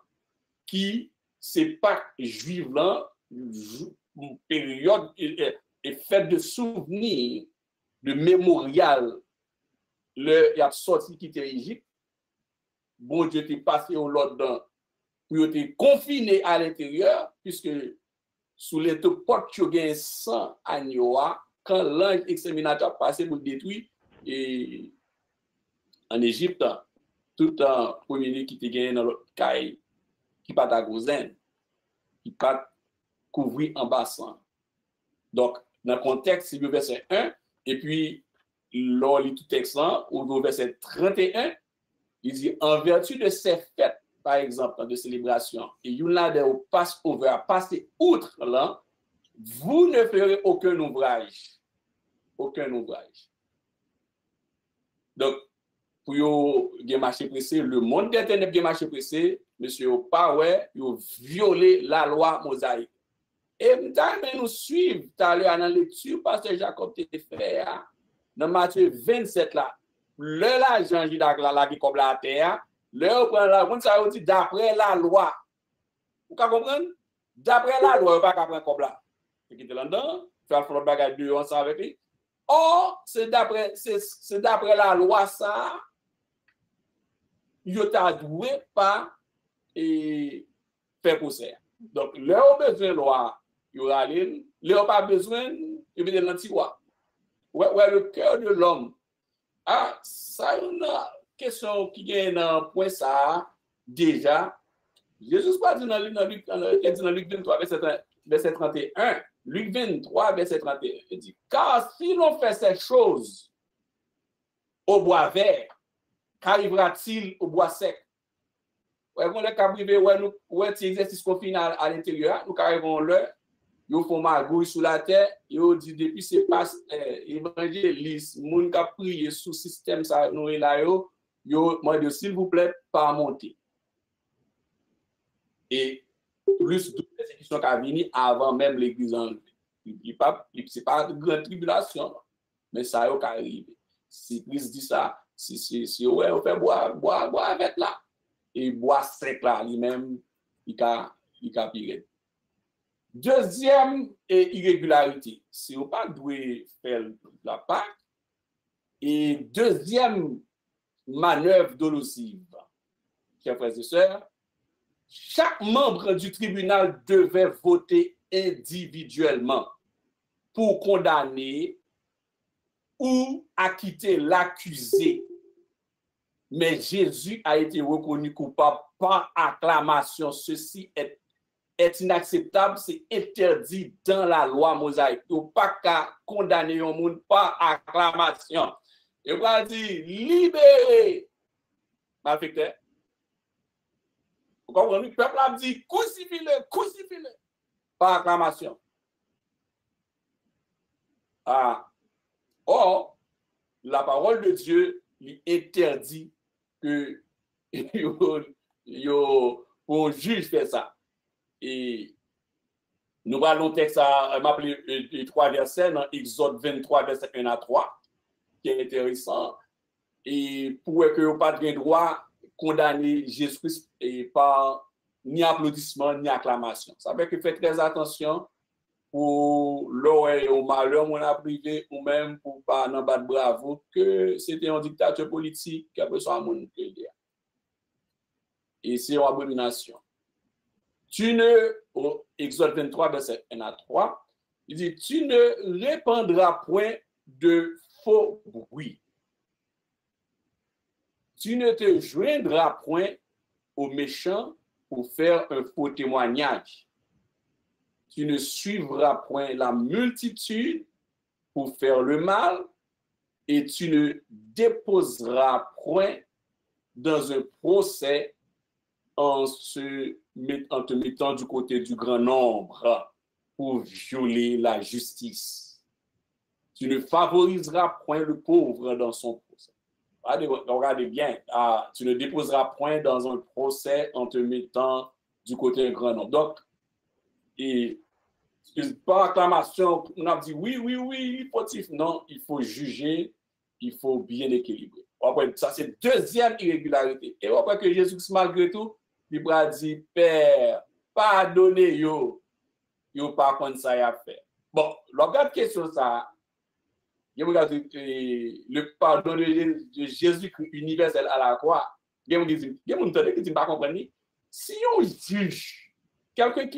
qui c'est Pâques juive là, une période et fête de souvenir, de mémorial. Il y a sorti qui était Égypte. Bon Dieu t'est passé au lot dans pour être confiné à l'intérieur, puisque sous les deux portes, tu as 100 agneaux, quand l'ange exterminateur passé pour le détruire, et en Égypte, tout un premier qui te gagne dans l'autre caille, qui pas ta gozaine, qui pas couvrir en bassin. Donc, dans le contexte, c'est le verset 1, et puis, l'on lit tout texte là, au verset 31, Il dit, en vertu de ces fêtes, par exemple, de célébration, et il y a des Passover, passer outre là, vous ne ferez aucun ouvrage. Aucun ouvrage. Donc, pour le marché pressé, le monde des ténèbres qui marché pressé, monsieur pas ouais, il violé la loi mosaïque. Et nous suivre tout à l'heure dans la lecture, pasteur Jacob t'a fait dans Matthieu 27 là. Le la Jean Judas là qui comme la terre, le prend la on ça dit d'après la loi. Vous comprenez? D'après la loi, pas qu'après comme là. C'est qui te là-dedans, faire le bagage de ensemble avec lui. Or, c'est d'après la loi ça, il t'a doué pas et faire procès. Donc, leur besoin de loi, il y aura l'île, leur pas besoin, il y a l'antiquois. Ouais, le cœur de l'homme. Ah, ça, une question qui est dans le point ça, déjà. Jésus pas dit dans Luc 23, verset 31. Luc 23, verset 31. Il dit, car si l'on fait ces choses au bois vert, qu'arrivera-t-il au bois sec? Ouais, on est capable ouais, petit exercice qu'on fait à l'intérieur, nous arrivons là, ils font magouille sous la terre, ils disent depuis c'est pas évangéliste, moun qui prié sous système ça nous là yo demande s'il vous plaît pas monter. Et plus de ces questions qui venir avant même l'église en c'est pas une grande tribulation, mais ça y arrive. Si Christ dit ça, si ouais on fait boire avec là. Et bois sec là, lui-même, il a pire. Deuxième irrégularité, si on pas doué faire la Pâque, et deuxième manœuvre dolosive, chers frères et sœurs, chaque membre du tribunal devait voter individuellement pour condamner ou acquitter l'accusé. Mais Jésus a été reconnu coupable par acclamation. Ceci est inacceptable, c'est interdit dans la loi mosaïque. Il ne faut pas qu'à condamner un monde par acclamation. Il va dire, libérez. Malfecteur. Vous comprenez? Le peuple a dit, crucifie-le. Par acclamation. Ah. Or, la parole de Dieu lui interdit que un juge fait ça. Et nous allons texte à m'appeler les 3 versets dans Exode 23, verset 1 à 3, qui est intéressant. Et pour que vous n'ayez pas de droit condamner Jésus-Christ par ni applaudissement ni acclamation. Ça veut dire que faites très attention pour l'oreille au malheur, mon a privé, ou même pour pas n'en battre bravo, que c'était un dictateur politique, qui a besoin de mon crédit. Et c'est une abomination. Exode 23, verset 1 à 3, il dit, tu ne répandras point de faux bruit. Tu ne te joindras point aux méchants pour faire un faux témoignage. Tu ne suivras point la multitude pour faire le mal et tu ne déposeras point dans un procès en te mettant du côté du grand nombre pour violer la justice. Tu ne favoriseras point le pauvre dans son procès. Regardez bien, tu ne déposeras point dans un procès en te mettant du côté du grand nombre. Donc, et par acclamation, on a dit oui, fautif. Non, il faut juger, il faut bien équilibrer. Après, ça, c'est deuxième irrégularité. Et après que Jésus, malgré tout, il a dit, Père, pardonnez yo pas contre ça à faire. Bon, l'autre question, ça, je regarde le pardon de Jésus universel à la croix. Je me dis, pas comprendre. Si on juge quelqu'un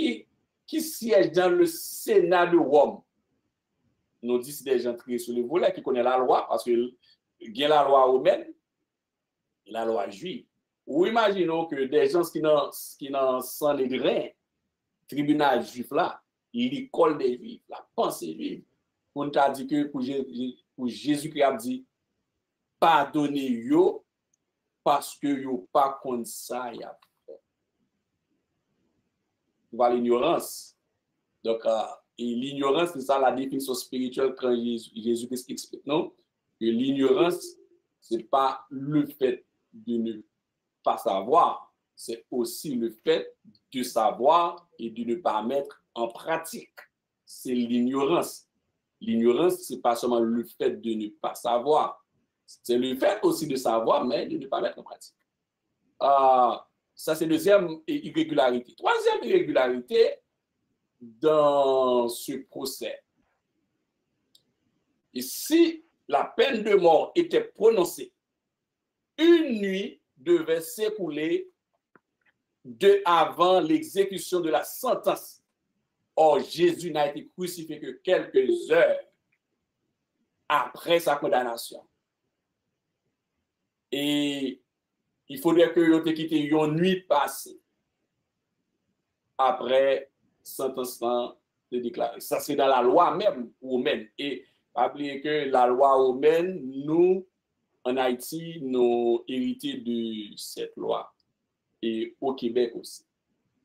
qui siège dans le Sénat de Rome, nous disons des gens très sur le volet qui connaissent la loi, parce que il y a la loi romaine et la loi juive. Ou imaginons que des gens qui n'ont sans les grains, tribunal juif là, l'école des juifs, la pensée juive, on t'a dit que pour Jésus qui a dit, pardonnez yo parce que yo pas comme ça y a fait. Voilà l'ignorance. Donc, et l'ignorance, c'est ça la définition spirituelle quand Jésus-Christ explique, non? Que l'ignorance, c'est pas le fait de ne pas savoir, c'est aussi le fait de savoir et de ne pas mettre en pratique. C'est l'ignorance. L'ignorance, c'est pas seulement le fait de ne pas savoir, c'est le fait aussi de savoir, mais de ne pas mettre en pratique. Ça, c'est deuxième irrégularité. Troisième irrégularité dans ce procès. Et si la peine de mort était prononcée, une nuit devait s'écouler avant l'exécution de la sentence. Or, Jésus n'a été crucifié que quelques heures après sa condamnation. Et il faudrait que vous ayez quitté une nuit passée après sentence de déclarer. Ça, c'est dans la loi même romaine. Et rappelez que la loi romaine, nous, en Haïti, nous héritons de cette loi. Et au Québec aussi.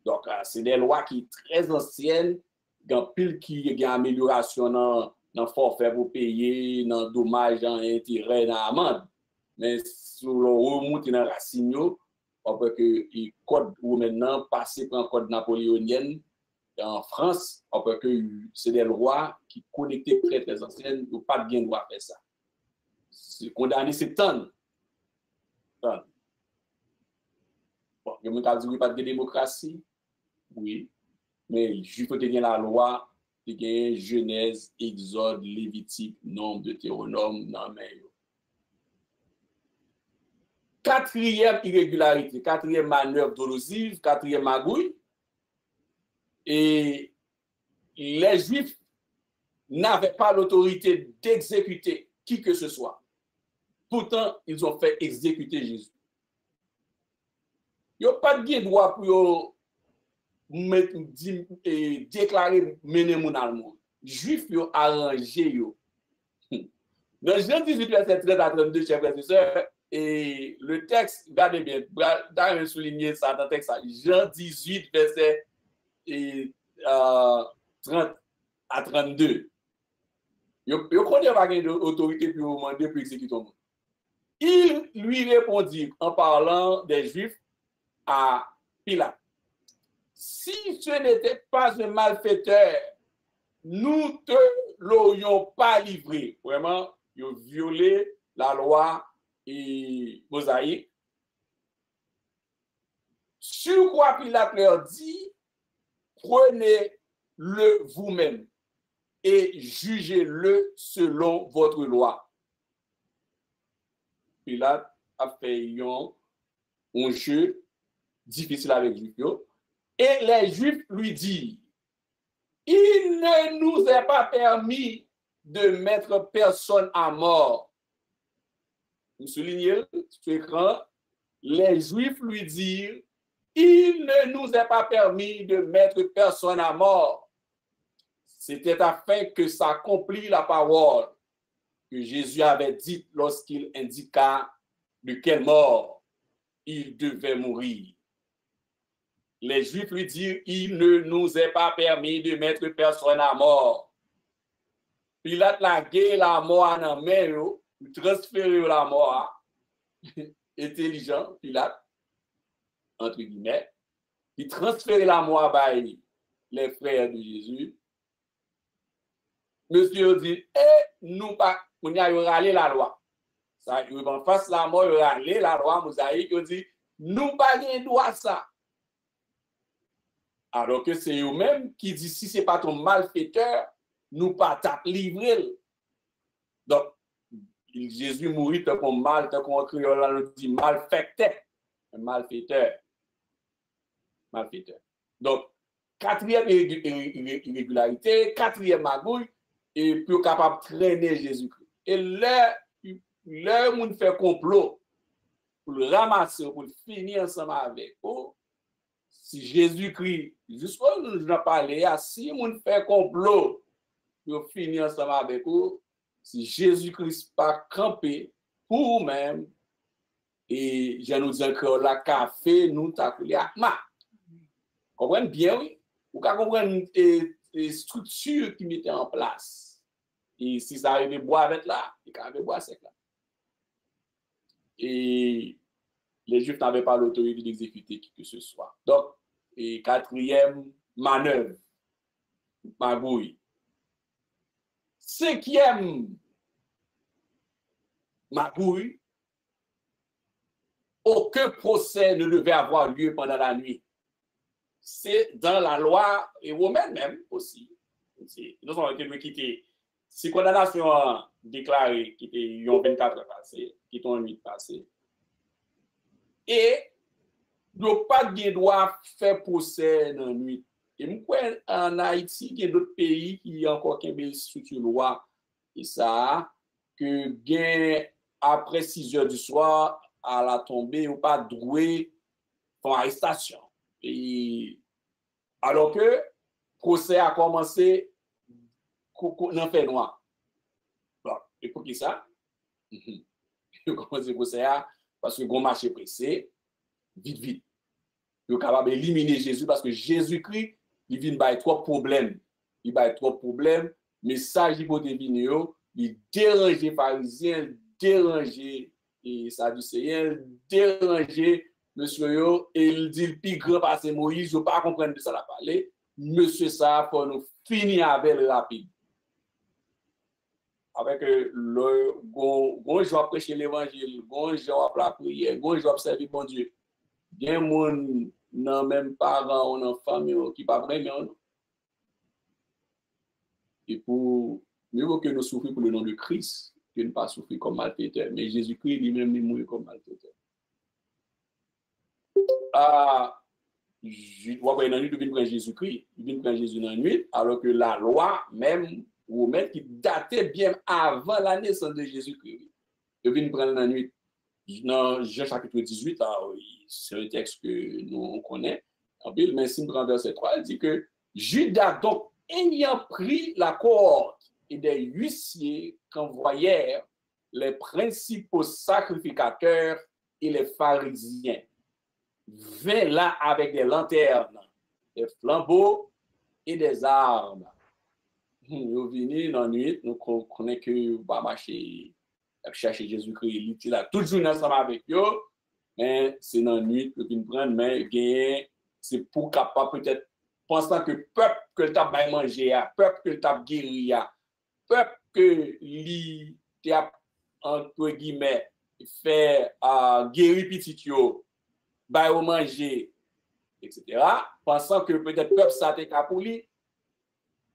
Donc, c'est des lois qui sont très anciennes, dans pile qui y a amélioration dans le forfait pour payer, dans le dommage, dans l'intérêt, dans l'amende. Mais si on remonte dans la racine, on peut que le code ou maintenant passé par un code napoléonien en France, on peut que c'est des lois qui connectent très très anciennes, ou pas bien droit faire ça. C'est condamné, c'est tant. Bon, il y a des pas de démocratie, oui, mais il faut tenir la loi, il y a Genèse, Exode, Lévitique, Nombre, Deutéronome, non mais. Quatrième irrégularité, quatrième manœuvre dolosive, quatrième magouille, et les Juifs n'avaient pas l'autorité d'exécuter qui que ce soit. Pourtant, ils ont fait exécuter Jésus. Ils n'ont pas de droit pour déclarer mener mon allemande. Juifs ont arrangé. Dans Jean 18, verset 13 à 32, chers frères et sœurs, et le texte, regardez bien, d'ailleurs souligner ça dans le texte, Jean 18, verset 30 à 32. Ils connaissent pas d'autorité pour demander pour exécuter le monde. Il lui répondit en parlant des Juifs à Pilate. Si ce n'était pas un malfaiteur, nous ne te l'aurions pas livré. Vraiment, ils ont violé la loi et mosaïque. Sur quoi Pilate leur dit, prenez-le vous-même et jugez-le selon votre loi. Pilate a fait un jeu difficile avec les Juifs. Et les Juifs lui disent, il ne nous est pas permis de mettre personne à mort. Vous soulignez sur l'écran, les Juifs lui disent, il ne nous est pas permis de mettre personne à mort. C'était afin que s'accomplit la parole que Jésus avait dite lorsqu'il indiqua de quelle mort il devait mourir. Les Juifs lui dirent, il ne nous est pas permis de mettre personne à mort. Pilate l'a gué la mort en main, il transférer la mort. Intelligent, Pilate, entre guillemets, il transfère la mort par les frères de Jésus. Monsieur dit, nous pas, on y a râlé la loi. Ça, il va en face la mort, il a râlé la loi mosaïque, il dit, nous pas de droit ça. Alors que c'est eux-mêmes qui disent, si ce n'est pas ton malfaiteur, nous pas t'a livré. Donc, Jésus mourit tant qu'on mal, tant qu'on créole, dit malfaiteur. Malfaiteur. Malfaiteur. Donc, quatrième irrégularité, quatrième magouille, et puis capable de traîner Jésus-Christ. Et là, on fait complot pour le ramasser, pour le finir ensemble avec eux. Si Jésus-Christ, jusqu'à nous en parler, si on fait complot pour finir ensemble avec eux, si Jésus-Christ pas campé pour vous-même, et je nous dis que la café, nous t'appelons ma. Comprenez bien, oui? Vous comprenez les structures qui mettaient en place. Et si ça arrive de boire avec là, il arrive de boire sec là. Et les Juifs n'avaient pas l'autorité d'exécuter qui que ce soit. Donc, et quatrième manœuvre, magouille. Cinquième magouille, aucun procès ne devait avoir lieu pendant la nuit. C'est dans la loi romaine même aussi. Nous avons été quittés. Si condamnation déclarée, qui était 24 heures passées, qui est en 8 passées, et il n'y a pas de droit faire procès dans la nuit. Et en Haïti, il y a d'autres pays qui ont encore une structure loi, et ça, que après 6 heures du soir, à la tombée, ou pas doué pour arrestation. Et alors que le procès a commencé dans le fait noir. Bon, et pour qui ça? Il a commencé le procès parce que le marché pressé, vite. Il est capable d'éliminer Jésus parce que Jésus-Christ, il vient de trois problèmes. Il a trois problèmes. Message il faut deviner, il dérange les pharisiens, dérange les sadducéens, dérange monsieur, et il dit le plus grand parce que Moïse, je ne pas comprendre de ça la parler. Monsieur, ça, pour nous finir avec le rapide. Avec le bon jour prêcher l'évangile, bon jour la prière, bon jour servir bon Dieu. Bien mon non même parents ou non famille qui pas vraiment. Et pour mieux que nous souffrir pour le nom de Christ, que ne pas souffrir comme malfaiteur, mais Jésus-Christ lui-même il mourit comme malfaiteur. Il vient prendre Jésus-Christ, il vient prendre Jésus dans la nuit, alors que la loi même romaine qui datait bien avant la naissance de Jésus-Christ, il vient prendre dans la nuit. Dans Jean chapitre 18, c'est un texte que nous connaissons en Bible, mais si nous prenons verset 3, il dit que Judas, donc, ayant pris la cohorte et des huissiers qu'envoyèrent les principaux sacrificateurs et les pharisiens, vint là avec des lanternes, des flambeaux et des armes. Nous venons dans la nuit, nous connaissons que nous va marcher, chercher Jésus-Christ, il est là toujours ensemble avec eux, mais c'est dans la nuit que nous prenons, mais c'est pour capable peut-être, pensant que peuple que le tabac mangé, peuple que le tabac guéri, peuple que li entre guillemets fait guérir petit yo, ba au manger, etc. Pensant que peut-être peuple ça t'est pour lui.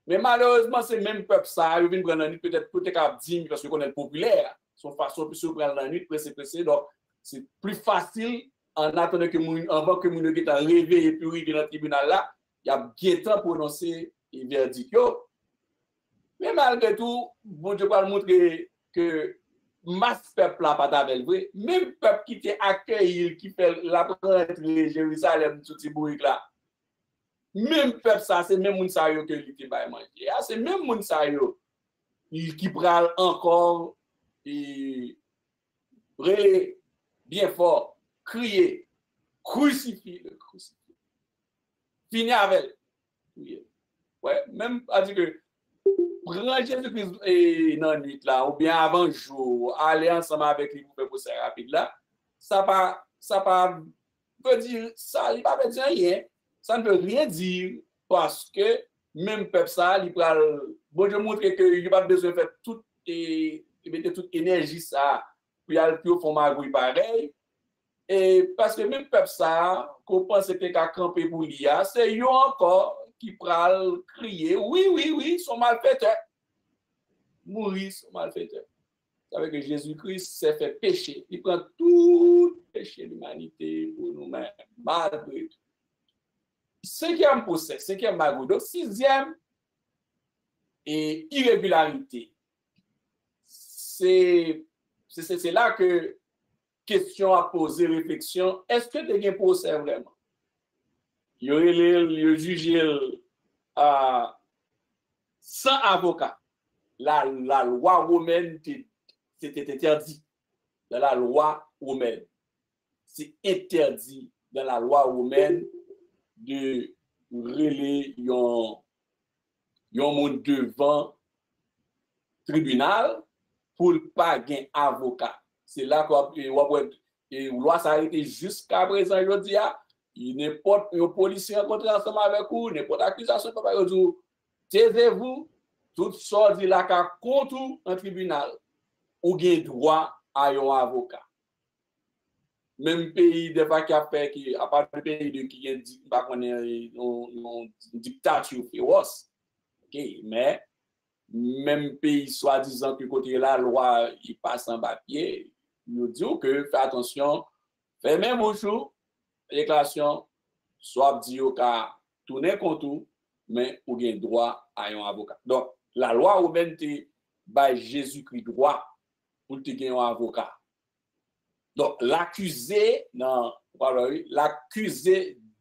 Mais malheureusement, c'est même peuple ça, il vient prendre la nuit peut-être pour 10 parce qu'on est populaire. Son façon plus prendre la nuit, pressé. Donc, c'est plus facile en attendant que avant que mon ait réveillé et puis arriver dans le tribunal là, il y a bien temps pour prononcer le verdict. Mais malgré tout, bon Dieu va montrer que masse peuple là pas avec vrai, même peuple qui t'a accueilli, qui fait la rentrée Jérusalem tout ce bruit là. Même peuple ça, c'est même moun sa yo que li te bay manger. C'est même moun sa yo qui pral encore et bien fort, crier, crucifie le crucifix. Fini avec. Ouais, même à dire que prendre Jésus-Christ dans la nuit là, ou bien avant jour, aller ensemble avec lui pour faire procès rapide là, ça pas veut dire ça, il pas veut dire rien. Ça ne veut rien dire parce que même peuple ça, il pral bon Dieu montre que il pas besoin de faire toute mettre toute énergie ça pour y aller au fond magouille pareil. Et parce que même peuple ça, qu'on pense que qu'à camper pour l'IA, c'est eux encore qui pral crier oui, son malfaiteur. Mourir son malfaiteur. C'est avec que Jésus-Christ s'est fait pécher. Il prend tout péché de l'humanité pour nous-mêmes, malgré tout. Cinquième procès, cinquième magouille. Donc, sixième, et irrégularité. C'est là que question à poser, réflexion. Est-ce que tu as un procès vraiment? Il y aurait le jugé sans avocat. La loi romaine, c'était interdit. Dans la loi romaine. c'est interdit dans la loi romaine de relayer yon monde devant tribunal pour pas gagner avocat. C'est là qu'on et loi s'arrêter jusqu'à présent je dis n'importe un policier rencontré ensemble avec vous, n'importe accusation papa yo dit taisez-vous, tout ça dit là qu'à contre un tribunal ou gain droit à un avocat. Même pays des fois qui a fait qui à part le pays de qui dit pas qu'on est une dictature féroce. OK, mais même pays soi-disant que côté la loi il passe en papier, nous disons que fais attention, fais même bonjour déclaration soit dit au cas tourner contre mais ou gain droit à un avocat. Donc la loi romaine te by Jésus-Christ droit pour te gagner un avocat. Donc, l'accusé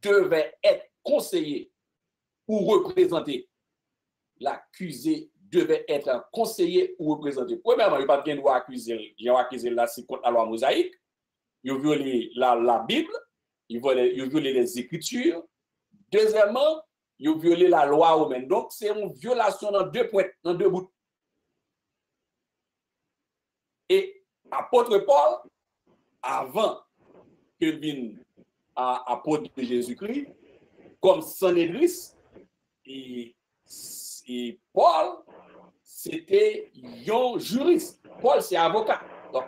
devait être conseillé ou représenté. L'accusé devait être conseillé ou représenté. Premièrement, il n'y a pas de droit accuser. Il y a accusé là, c'est contre la loi mosaïque. Il a violé la Bible. Il a violé les Écritures. Deuxièmement, il a violé la loi romaine. Donc, c'est une violation dans deux points, dans deux bouts. Et apôtre Paul, avant que vienne apôtre de Jésus-Christ, comme Sanhédris, et Paul, c'était un juriste. Paul, c'est avocat. Donc,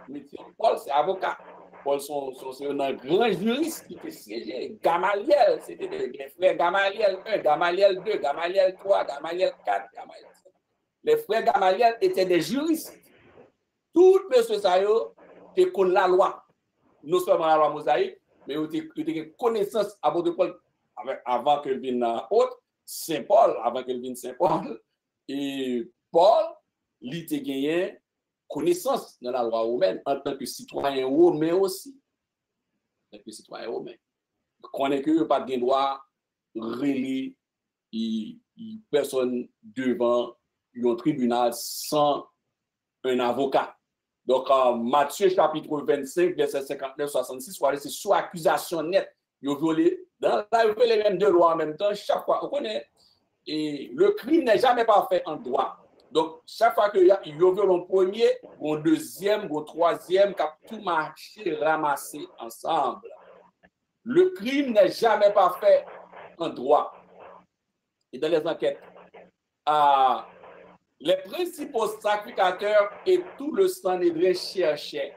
Paul, c'est avocat. Paul, c'est un grand juriste qui était siégé. Gamaliel, c'était les frères Gamaliel 1, Gamaliel 2, Gamaliel 3, Gamaliel 4, Gamaliel 5. Les frères Gamaliel étaient des juristes. Tout monsieur ça yo te connaît la loi, non seulement la loi mosaïque, mais il te connaissance apôtre Paul avant que vienne autre Saint Paul, avant que vienne Saint Paul, et Paul il te gagné connaissance dans la loi romaine en tant que citoyen romain aussi. En tant que citoyen romain. Connaît que pas de droit relier personne devant un tribunal sans un avocat. Donc, Matthieu chapitre 25, verset 59-66, c'est sous accusation nette. Il a violé, dans la violé même deux lois en même temps, chaque fois. On connaît, et le crime n'est jamais parfait en droit. Donc, chaque fois qu'il y a violé un premier, un deuxième, un troisième, qui a tout marché, ramassé ensemble. Le crime n'est jamais parfait en droit. Et dans les enquêtes, les principaux sacrificateurs et tout le Sanhédrin cherchaient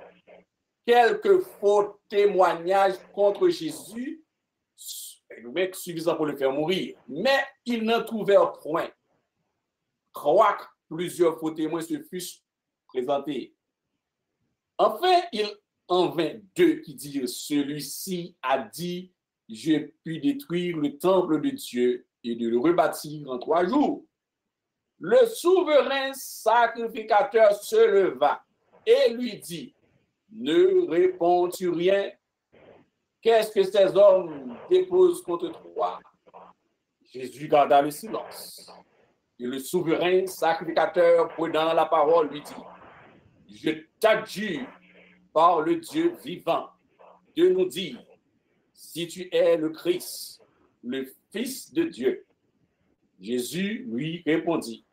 quelques faux témoignages contre Jésus, suffisant pour le faire mourir, mais ils n'en trouvèrent point. Quoique plusieurs faux témoins se fussent présentés. Enfin, il en vint deux qui dirent, celui-ci a dit, j'ai pu détruire le temple de Dieu et de le rebâtir en 3 jours. Le souverain sacrificateur se leva et lui dit, ne réponds-tu rien? Qu'est-ce que ces hommes déposent contre toi? Jésus garda le silence. Et le souverain sacrificateur, prenant la parole, lui dit, je t'adjure par le Dieu vivant de nous dire, si tu es le Christ, le Fils de Dieu. Jésus lui répondit,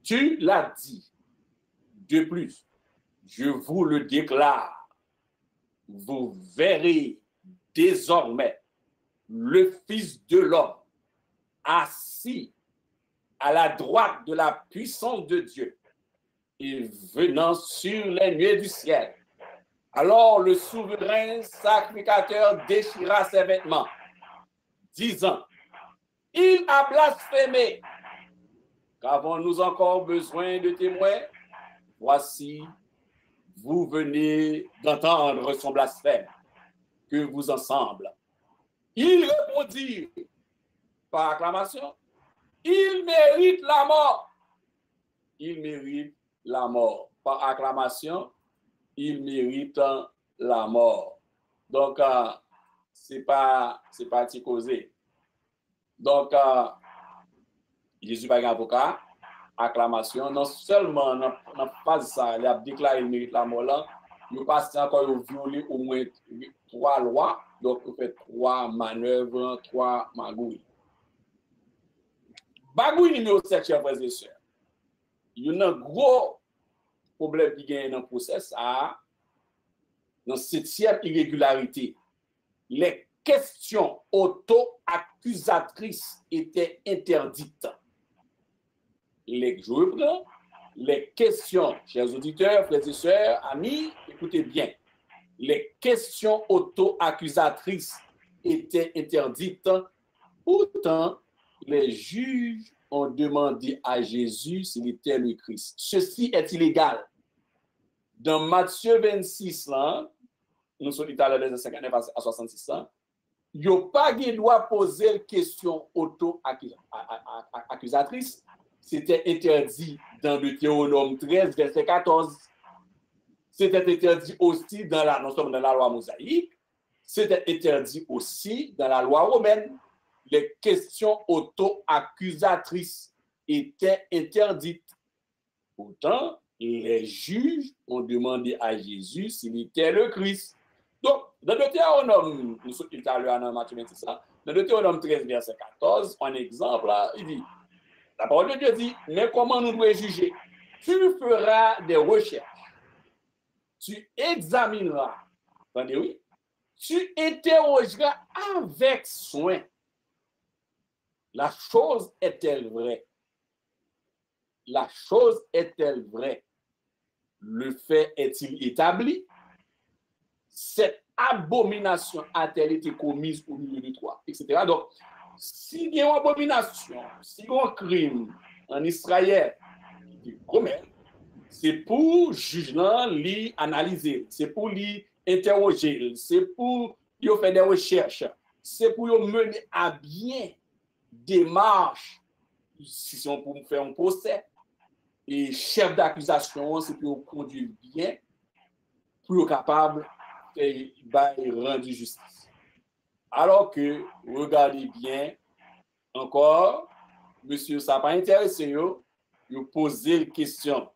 tu l'as dit. De plus, je vous le déclare, vous verrez désormais le Fils de l'homme assis à la droite de la puissance de Dieu et venant sur les nuées du ciel. Alors le souverain sacrificateur déchira ses vêtements, disant, il a blasphémé. Qu'avons-nous encore besoin de témoins? Voici, vous venez d'entendre son blasphème. Que vous ensemble. Il répondit par acclamation, il mérite la mort. Il mérite la mort. Par acclamation, il mérite la mort. Donc, c'est pas causé. Donc, Jésus va un avocat, acclamation, non seulement dans la phase ça, il a déclaré qu'il mérite la mort là, Vous passez encore au violer au moins 3 lois, donc vous faites 3 manœuvres, 3 magouilles. Bagouille numéro 7, chers frères et sœurs. Il y a un gros problème qui gagne dans le process, dans cette 7e irrégularité. Les questions auto-accusatrices étaient interdites. Les questions, chers auditeurs, frères et sœurs, amis, écoutez bien. Les questions auto-accusatrices étaient interdites. Pourtant, les juges ont demandé à Jésus s'il était le Christ. Ceci est illégal. Dans Matthieu 26, là, nous sommes à l'aise de 59 à 66 ans, il n'y a pas de droit poser une question auto-accusatrice. C'était interdit dans le Deutéronome 13, verset 14. C'était interdit aussi dans la loi mosaïque. C'était interdit aussi dans la loi romaine. Les questions auto-accusatrices étaient interdites. Pourtant, les juges ont demandé à Jésus s'il était le Christ. Donc, dans le Deutéronome, nous sommes tout à l'heure dans Matthieu 26, dans le Deutéronome 13, verset 14, un exemple, là, il dit, la parole de Dieu dit, mais comment nous devons juger? Tu feras des recherches, tu examineras, attendez, oui, tu interrogeras avec soin. La chose est-elle vraie? La chose est-elle vraie? Le fait est-il établi? Cette abomination a-t-elle été commise au milieu de toi? Etc. Donc, s'il y a une abomination, s'il y a un crime en Israël, c'est pour juger, lui analyser, c'est pour lui interroger, c'est pour lui faire des recherches, c'est pour lui mener à bien démarche, si on peut faire un procès, et chef d'accusation, c'est pour conduire bien, pour être capable de rendre justice. Alors que, regardez bien, encore, monsieur, ça n'a pas intéressé, vous posez une question.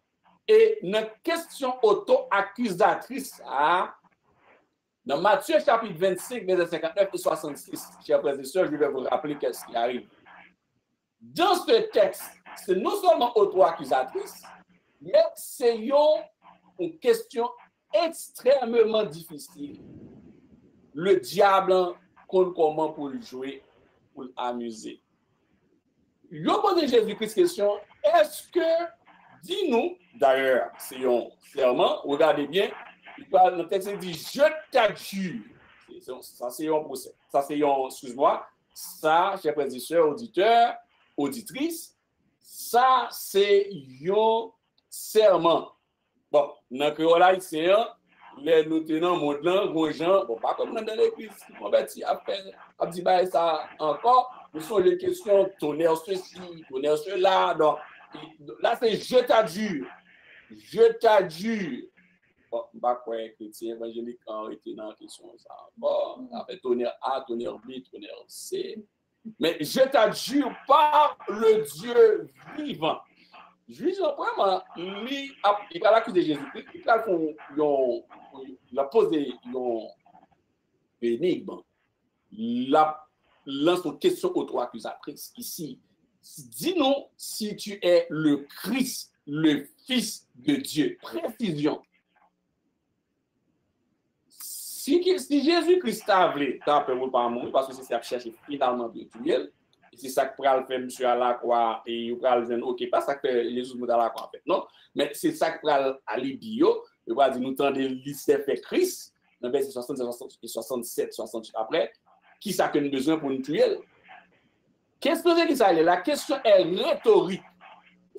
Et une question auto-accusatrice, dans Matthieu chapitre 25, verset 59 et 66, chers frères et sœurs, je vais vous rappeler qu'est-ce qui arrive. Dans ce texte, c'est non seulement auto-accusatrice, mais c'est une question extrêmement difficile. Le diable compte comment pour le jouer, pour l'amuser. Il a posé Jésus-Christ question, est-ce que, dis-nous, d'ailleurs, c'est un serment, regardez bien, le texte dit, je t'adjure. Ça, c'est un procès. Ça, c'est un, excuse-moi, ça, chers frères et sœurs, auditeurs, auditrices, ça, c'est un serment. Bon, dans le créole haïtien, les nous tenons mon plan, gros gens, bon, pas comme dans l'église, on va dire, après, ça encore, nous sommes les questions, tonnerre ceci, tonnerre cela, donc, là, c'est je t'adjure. Je t'adjure. Bon, pas quoi, chrétien évangélique, en été dans la question, ça. Bon, après, tonnerre A, tonnerre B, tonnerre C. Mais je t'adjure par le Dieu vivant. Juge vraiment, il va l'accuser Jésus-Christ, il a posé une énigme, il a lancé une question auto-accusatrice ici. Dis-nous si tu es le Christ, le Fils de Dieu. Précision. Si Jésus-Christ t'a voulu, t'as peur pas mourir, parce que c'est ça que cherche finalement de tuer. C'est ça que pral faire monsieur à la croix et il pral dire ok pas ça que Jésus nous dans la croix en fait non mais c'est ça que pral aller bio il va dire nous tendez lycée fait Christ dans verset 67 68 après qui ça que nous besoin pour nous tuer qu'est-ce que ça la question est rhétorique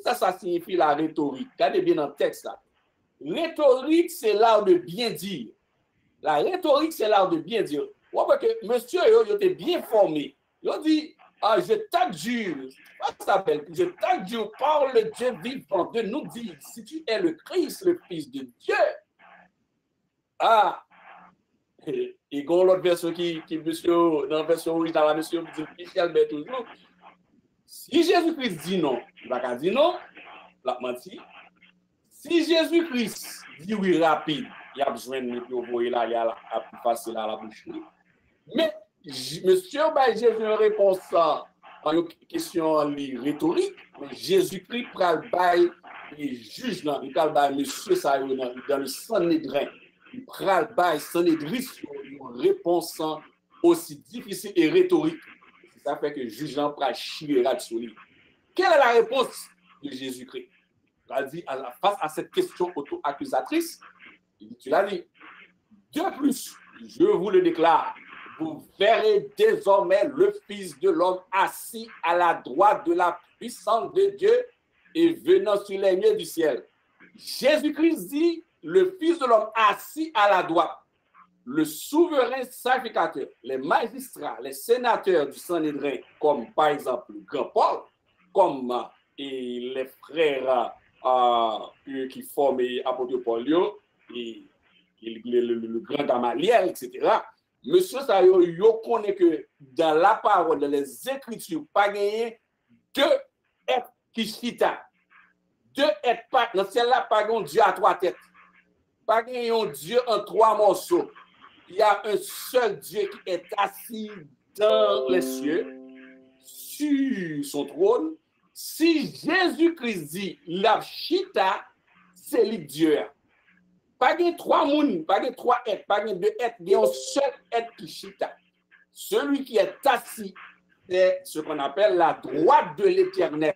ça signifie la rhétorique regardez bien dans le texte là rhétorique c'est l'art de bien dire la rhétorique c'est l'art de bien dire ouais que monsieur il était bien formé il dit ah, je t'adjure, je t'adjure par le Dieu vivant de nous dire si tu es le Christ, le Fils de Dieu. Ah, et il y a l'autre version qui monsieur, dans la version originale, monsieur dit Michel, mais toujours. Si Jésus-Christ dit non, il va pas dire non, il va mentir. Si Jésus-Christ dit oui rapide, il y a besoin de nous là, il y a plus facile à la bouche. Mais, monsieur, j'ai une réponse à une question rhétorique, mais Jésus-Christ pral bail et juge dans il pral bail monsieur ça dans le Sanhédrin. Il pral bail Sanhédrin une réponse aussi difficile et rhétorique. Ça fait que juge pral chier là-dessus. Quelle est la réponse de Jésus-Christ? Il a dit face à cette question auto-accusatrice, tu l'as dit. De plus, je vous le déclare, vous verrez désormais le Fils de l'homme assis à la droite de la puissance de Dieu et venant sur les nuées du ciel. Jésus-Christ dit, le Fils de l'homme assis à la droite, le souverain sacrificateur, les magistrats, les sénateurs du Sanhédrin, comme par exemple le grand Paul, comme et les frères qui forment l'apôtre Paul, et le grand Gamaliel, etc. Monsieur Sayo, yo connaît que dans la parole, dans les Écritures, pas gagné deux êtres qui chita. Deux êtres pas, dans celle-là, pas un Dieu à trois têtes. Pas un Dieu en trois morceaux. Il y a un seul Dieu qui est assis dans les cieux, sur son trône. Si Jésus-Christ dit la chita, c'est le Dieu. Pas de trois mouns, pas de trois êtres, pas de deux êtres, il y a un seul être qui chita. Celui qui est assis, c'est ce qu'on appelle la droite de l'Éternel.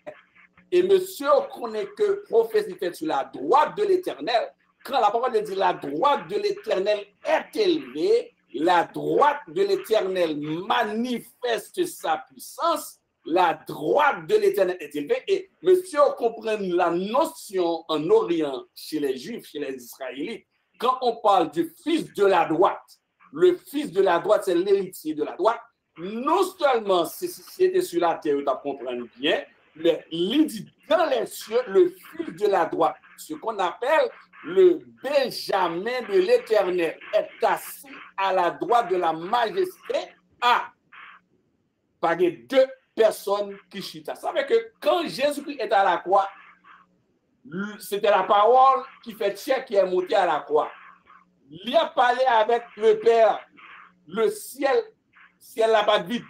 Et monsieur connaît que prophétie fait sur la droite de l'Éternel. Quand la parole dit la droite de l'Éternel est élevée, la droite de l'Éternel manifeste sa puissance. La droite de l'Éternel est élevée. Et monsieur comprend la notion en Orient, chez les Juifs, chez les Israélites, quand on parle du fils de la droite, le fils de la droite, c'est l'héritier de la droite. Non seulement c'était sur la terre, tu comprends bien, mais il dit dans les cieux, le fils de la droite, ce qu'on appelle le Benjamin de l'Éternel, est assis à la droite de la majesté par les deux personnes qui chita. Ça veut dire que quand Jésus-Christ est à la croix, c'était la parole qui fait tiers qui est montée à la croix. Il a parlé avec le Père, le ciel n'a pas de vide.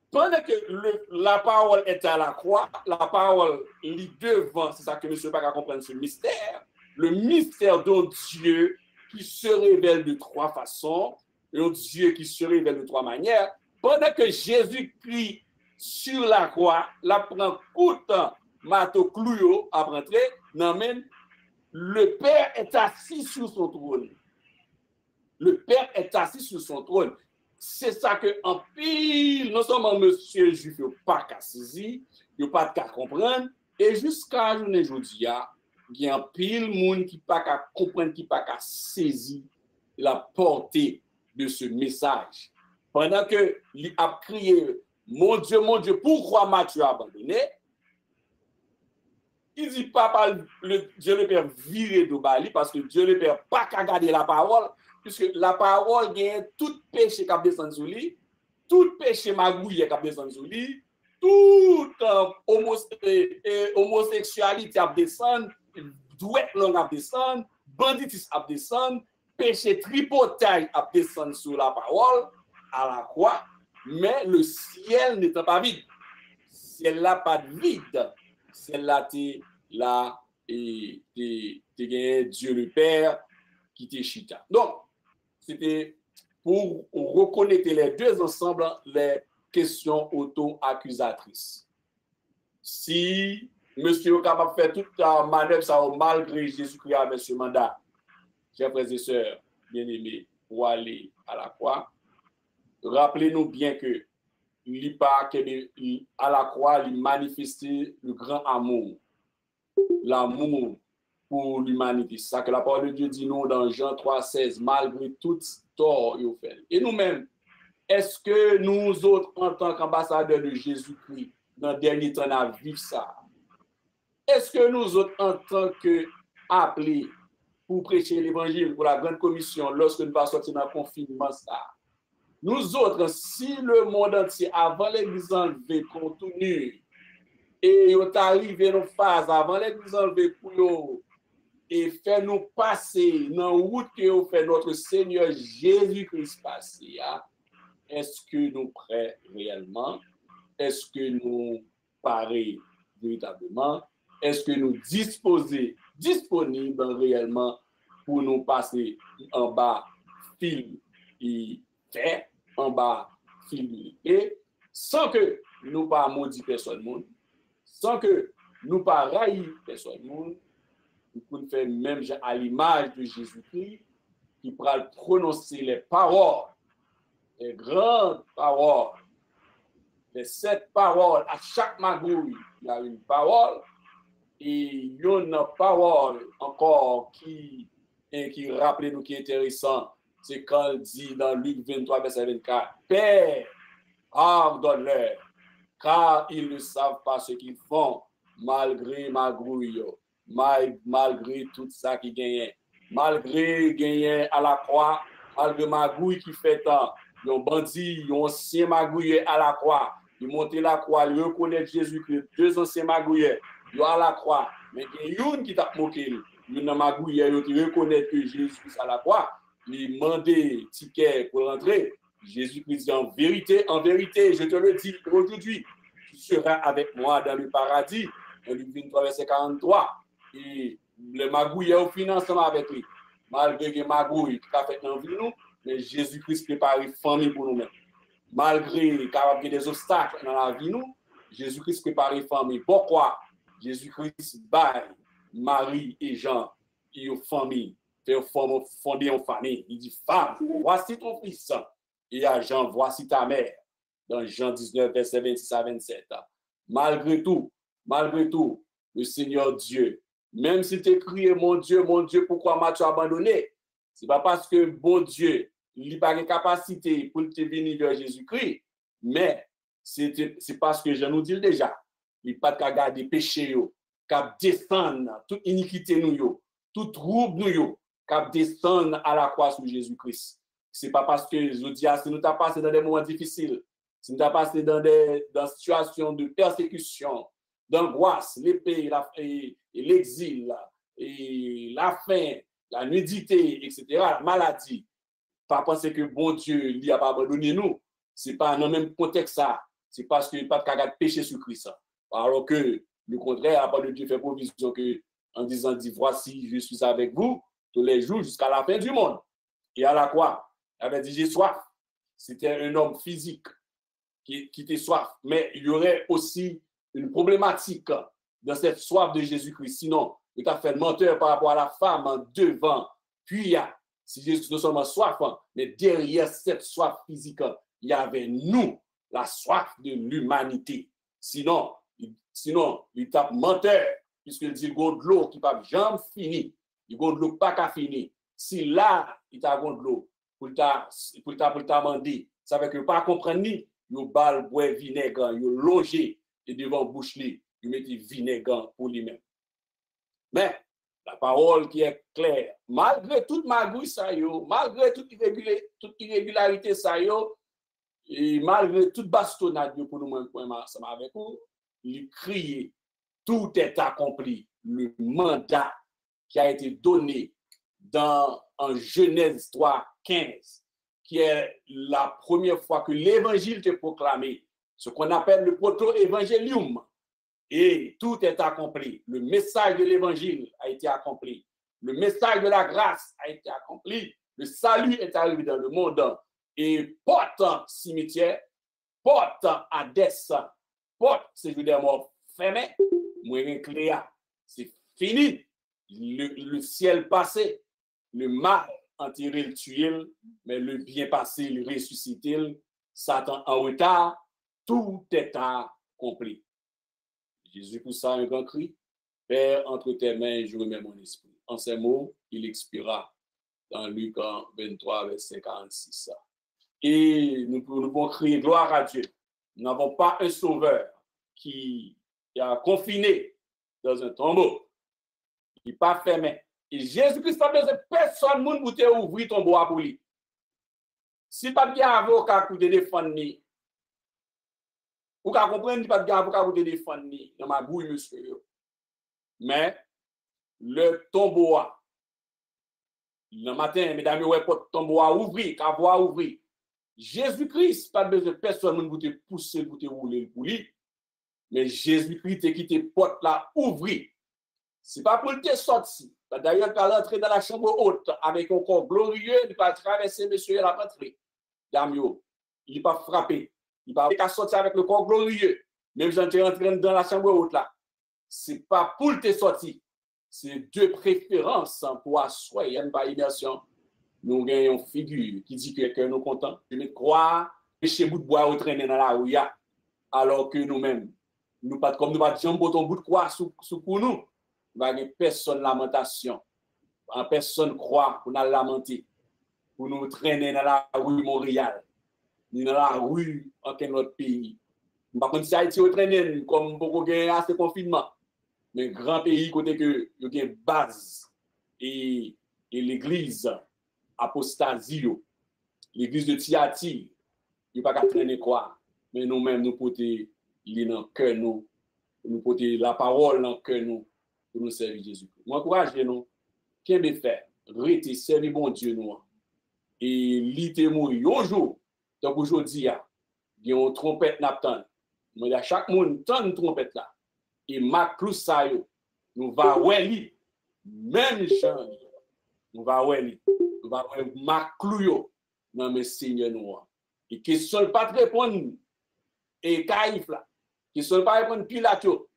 Pendant que la parole est à la croix, la parole lit devant, c'est ça que M. Paca comprend ce mystère, le mystère d'un Dieu qui se révèle de trois façons, un Dieu qui se révèle de trois manières. Pendant que Jésus crie sur la croix, la prend coûte mato clouyo à rentrer, le Père est assis sur son trône. Le Père est assis sur son trône. C'est ça que en pile, non seulement monsieur juif n'a pas qu'à saisir, il n'a pas qu'à comprendre, et jusqu'à journée aujourd'hui, il y a un pile monde qui n'a pas qu'à comprendre, qui n'a pas qu'à saisir la portée de ce message. Pendant que il a crié, mon Dieu, pourquoi m'as-tu abandonné? Il dit pas par Dieu le Père viré de Bali, parce que Dieu le Père n'a pas qu'à garder la parole, puisque la parole gagne tout péché qui a descendu sur lui, tout péché magouillé qui a descendu sur lui, toute homosexualité a descendu, douette longue a descendu, banditisme a descendu, péché tripotage a descendu sur la parole, à la croix, mais le ciel n'était pas vide. Ciel là pas de vide. Ciel là t'es là et t'es Dieu le Père qui t'est chita. Donc, c'était pour reconnaître les deux ensemble les questions auto-accusatrices. Si monsieur est capable de faire toute la manœuvre ça malgré Jésus-Christ avec ce mandat, chers frères et sœurs bien-aimés, pour aller à la croix, rappelez-nous bien que à la croix, il manifestait le grand amour, l'amour pour l'humanité. C'est ça que la parole de Dieu dit nous dans Jean 3,16, malgré tout tort et offense. Et nous-mêmes, est-ce que nous autres, en tant qu'ambassadeurs de Jésus-Christ, dans le dernier temps, on a vécu ça? Est-ce que nous autres, en tant qu'appelés pour prêcher l'évangile, pour la grande commission, lorsque nous allons sortir dans le confinement, ça, nous autres, si le monde entier, avant l'église enlevée, continue, et il est arrivé une phase avant l'église enlevée pour et fait-nous passer dans la route que fait notre Seigneur Jésus-Christ passer. Est-ce que nous prêts réellement? Est-ce que nous parés véritablement? Est-ce que nous disponibles réellement pour nous passer en bas fil et fait, en bas fil et sans que nous pas maudit personne monde, sans que nous pas raillir personne monde, nous pouvons faire même à l'image de Jésus-Christ qui pourra prononcer les paroles, les grandes paroles, les 7 paroles. À chaque magouille, il y a une parole et il y a une parole encore qui rappelle nous qui est intéressant. C'est quand il dit dans Luc 23, verset 24, Père, pardonne-leur, car ils ne savent pas ce qu'ils font, malgré magouille, malgré tout ça qui gagne, malgré gagner à la croix, malgré magouille qui fait tant, ils ont bandit, ils ont ancien magouille à la croix, ils montent la croix, ils reconnaissent Jésus-Christ, 2 anciens magouilles, ils ont à la croix, mais il y a une qui t'a moqué, il y a une magouille qui reconnaît que Jésus-Christ à la croix, il demande ticket pour rentrer. Jésus-Christ dit en vérité, je te le dis aujourd'hui, tu seras avec moi dans le paradis. Dans Luc 23, verset 43. Et le magouille est au financement avec lui. Malgré que magouille qui a fait dans vie nous, mais Jésus-Christ prépare une famille pour nous-mêmes. Malgré qu'il y a des obstacles dans la vie nous, Jésus-Christ prépare une famille. Pourquoi? Jésus-Christ baille Marie et Jean et une famille. Fonder une famille. Il dit, femme, voici ton fils. Et à Jean, voici ta mère. Dans Jean 19, verset 26 à 27. Malgré tout, le Seigneur Dieu, même si tu crié, mon Dieu, pourquoi m'as-tu abandonné? Ce n'est pas parce que bon Dieu, il n'a pas de capacité pour te venir vers Jésus-Christ, mais c'est parce que je nous dis déjà, il n'a pas de garder péché, qu'à descendre toute iniquité, toute trouble, qu'à descendre à la croix sur Jésus-Christ. Ce n'est pas parce que je dis, si nous t'as passé dans des moments difficiles, si nous t'as passé dans des situations de persécution, d'angoisse, l'épée, l'exil, et la faim, la nudité, etc., la maladie, pas penser que bon Dieu lui a pas abandonné nous. Ce n'est pas dans le même contexte ça. C'est parce qu'il n'y a pas de péché sur Christ. Alors que le contraire, la parole de Dieu fait provision que, en disant, voici, je suis avec vous tous les jours jusqu'à la fin du monde. Et à la croix, il avait dit, j'ai soif. C'était un homme physique qui était soif. Mais il y aurait aussi une problématique dans cette soif de Jésus-Christ. Sinon, il a fait menteur par rapport à la femme en devant. Puis, il y a, si Jésus non seulement soif, mais derrière cette soif physique, il y avait nous, la soif de l'humanité. Sinon, il tape menteur, puisqu'il dit, il y a de l'eau qui ne peut jamais finir. Il y a de l'eau pas qu'à finir. Si là, il y a de l'eau, pour t'amender, ça veut que pas comprendre ni, il bal bois vinaigre, il logé et devant bouche li, il met vinaigre pour lui-même. Mais la parole qui est claire, malgré toute magouille ça yo, malgré toute irrégularité ça yo, et malgré toute bastonnade pour nous ensemble avec vous, il crie, tout est accompli. Le mandat qui a été donné en Genèse 3, 15, qui est la première fois que l'évangile est proclamé, ce qu'on appelle le proto-évangélium. Et tout est accompli. Le message de l'évangile a été accompli. Le message de la grâce a été accompli. Le salut est arrivé dans le monde. Et porte cimetière, porte Hadès, porte séjour des morts fermé, moyen cléa. C'est fini. Le ciel passé, le mal enterré, le tué, mais le bien passé, le ressuscité, Satan en retard, tout est accompli. Jésus poussa un grand cri, Père, entre tes mains, je remets mon esprit. En ces mots, il expira dans Luc 23, verset 46. Et nous pouvons crier gloire à Dieu. Nous n'avons pas un sauveur qui a confiné dans un tombeau, qui n'est pas fermé. Et Jésus-Christ a besoin de personne pour te ouvrir ton bois pour lui. Si pas de avocat pour te défendre, ou qu'à comprendre pas de avocat pour te défendre dans ma bouille, monsieur. Mais le tombeau, le matin, mesdames, ouais, porte tombeau à ouvrir, cavo à ouvrir. Jésus-Christ, pas besoin de personne pour te pousser, pour te rouler pour lui. Mais Jésus-Christ te quitté porte là, ouvrir. C'est pas pour te sortir. D'ailleurs, quand l'entrée dans la chambre haute avec un corps glorieux, il va traverser monsieur la rentrée. Damio, il n'est pas frappé. Il va pas sortir avec le corps glorieux. Même si tu es rentré dans la chambre haute là. C'est pas pour te sortir. C'est de préférence pour asseoir. Il n'y a pas immersion. Nous avons une figure qui dit que nous sommes contents. Je me crois que chez bout de bois au traîner dans la rue, alors que nous-mêmes, nous pas comme nous pas de bout de croix sous pour nous. Il n'y a personne lamentation. Personne croit pour nous lamenter. Pour nous traîner dans la rue Montréal. Ni dans la rue en quel autre pays. Par contre, si Haïti au traîner comme beaucoup de assez confinement. Mais grand pays côté que il y a une base et l'église apostasie, l'église de Tiatire, il n'y a pas qu'à traîner quoi. Mais nous-mêmes, nous portons dans le cœur, nous portons la parole dans le cœur, nous, pour nous servir Jésus. Moi, encouragez-nous, qu'est-ce que faire? Rester, servir bon Dieu, nous. Et littéralement, un jour, donc aujourd'hui, il y a une trompette n'attend. Mais à chaque monde, tant une trompette là. Et Maclou ça nous va ouais même gens, nous va ouais nous va Maclou dans mes seigneurs noirs. Et question pas répondre et Caïf là. Question pas répondre Pilate yo.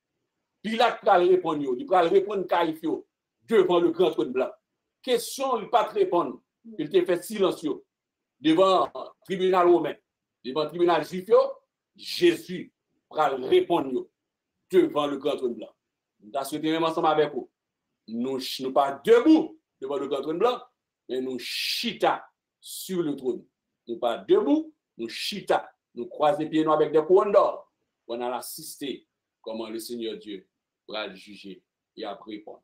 Pilate va répondre yo, il va répondre Caïf yo devant le grand trône blanc. Question pas répondre, il te fait silencieux devant tribunal romain, devant tribunal juif yo, Jésus va répondre yo devant le grand trône blanc. Nous avons souhaité même ensemble avec vous. Nous ne pas debout devant le grand trône blanc, mais nous chita sur le trône. Nous pas debout, nous chita, nous croisons les pieds nous avec des couronnes d'or. On a assisté comment le Seigneur Dieu va juger et après répondre.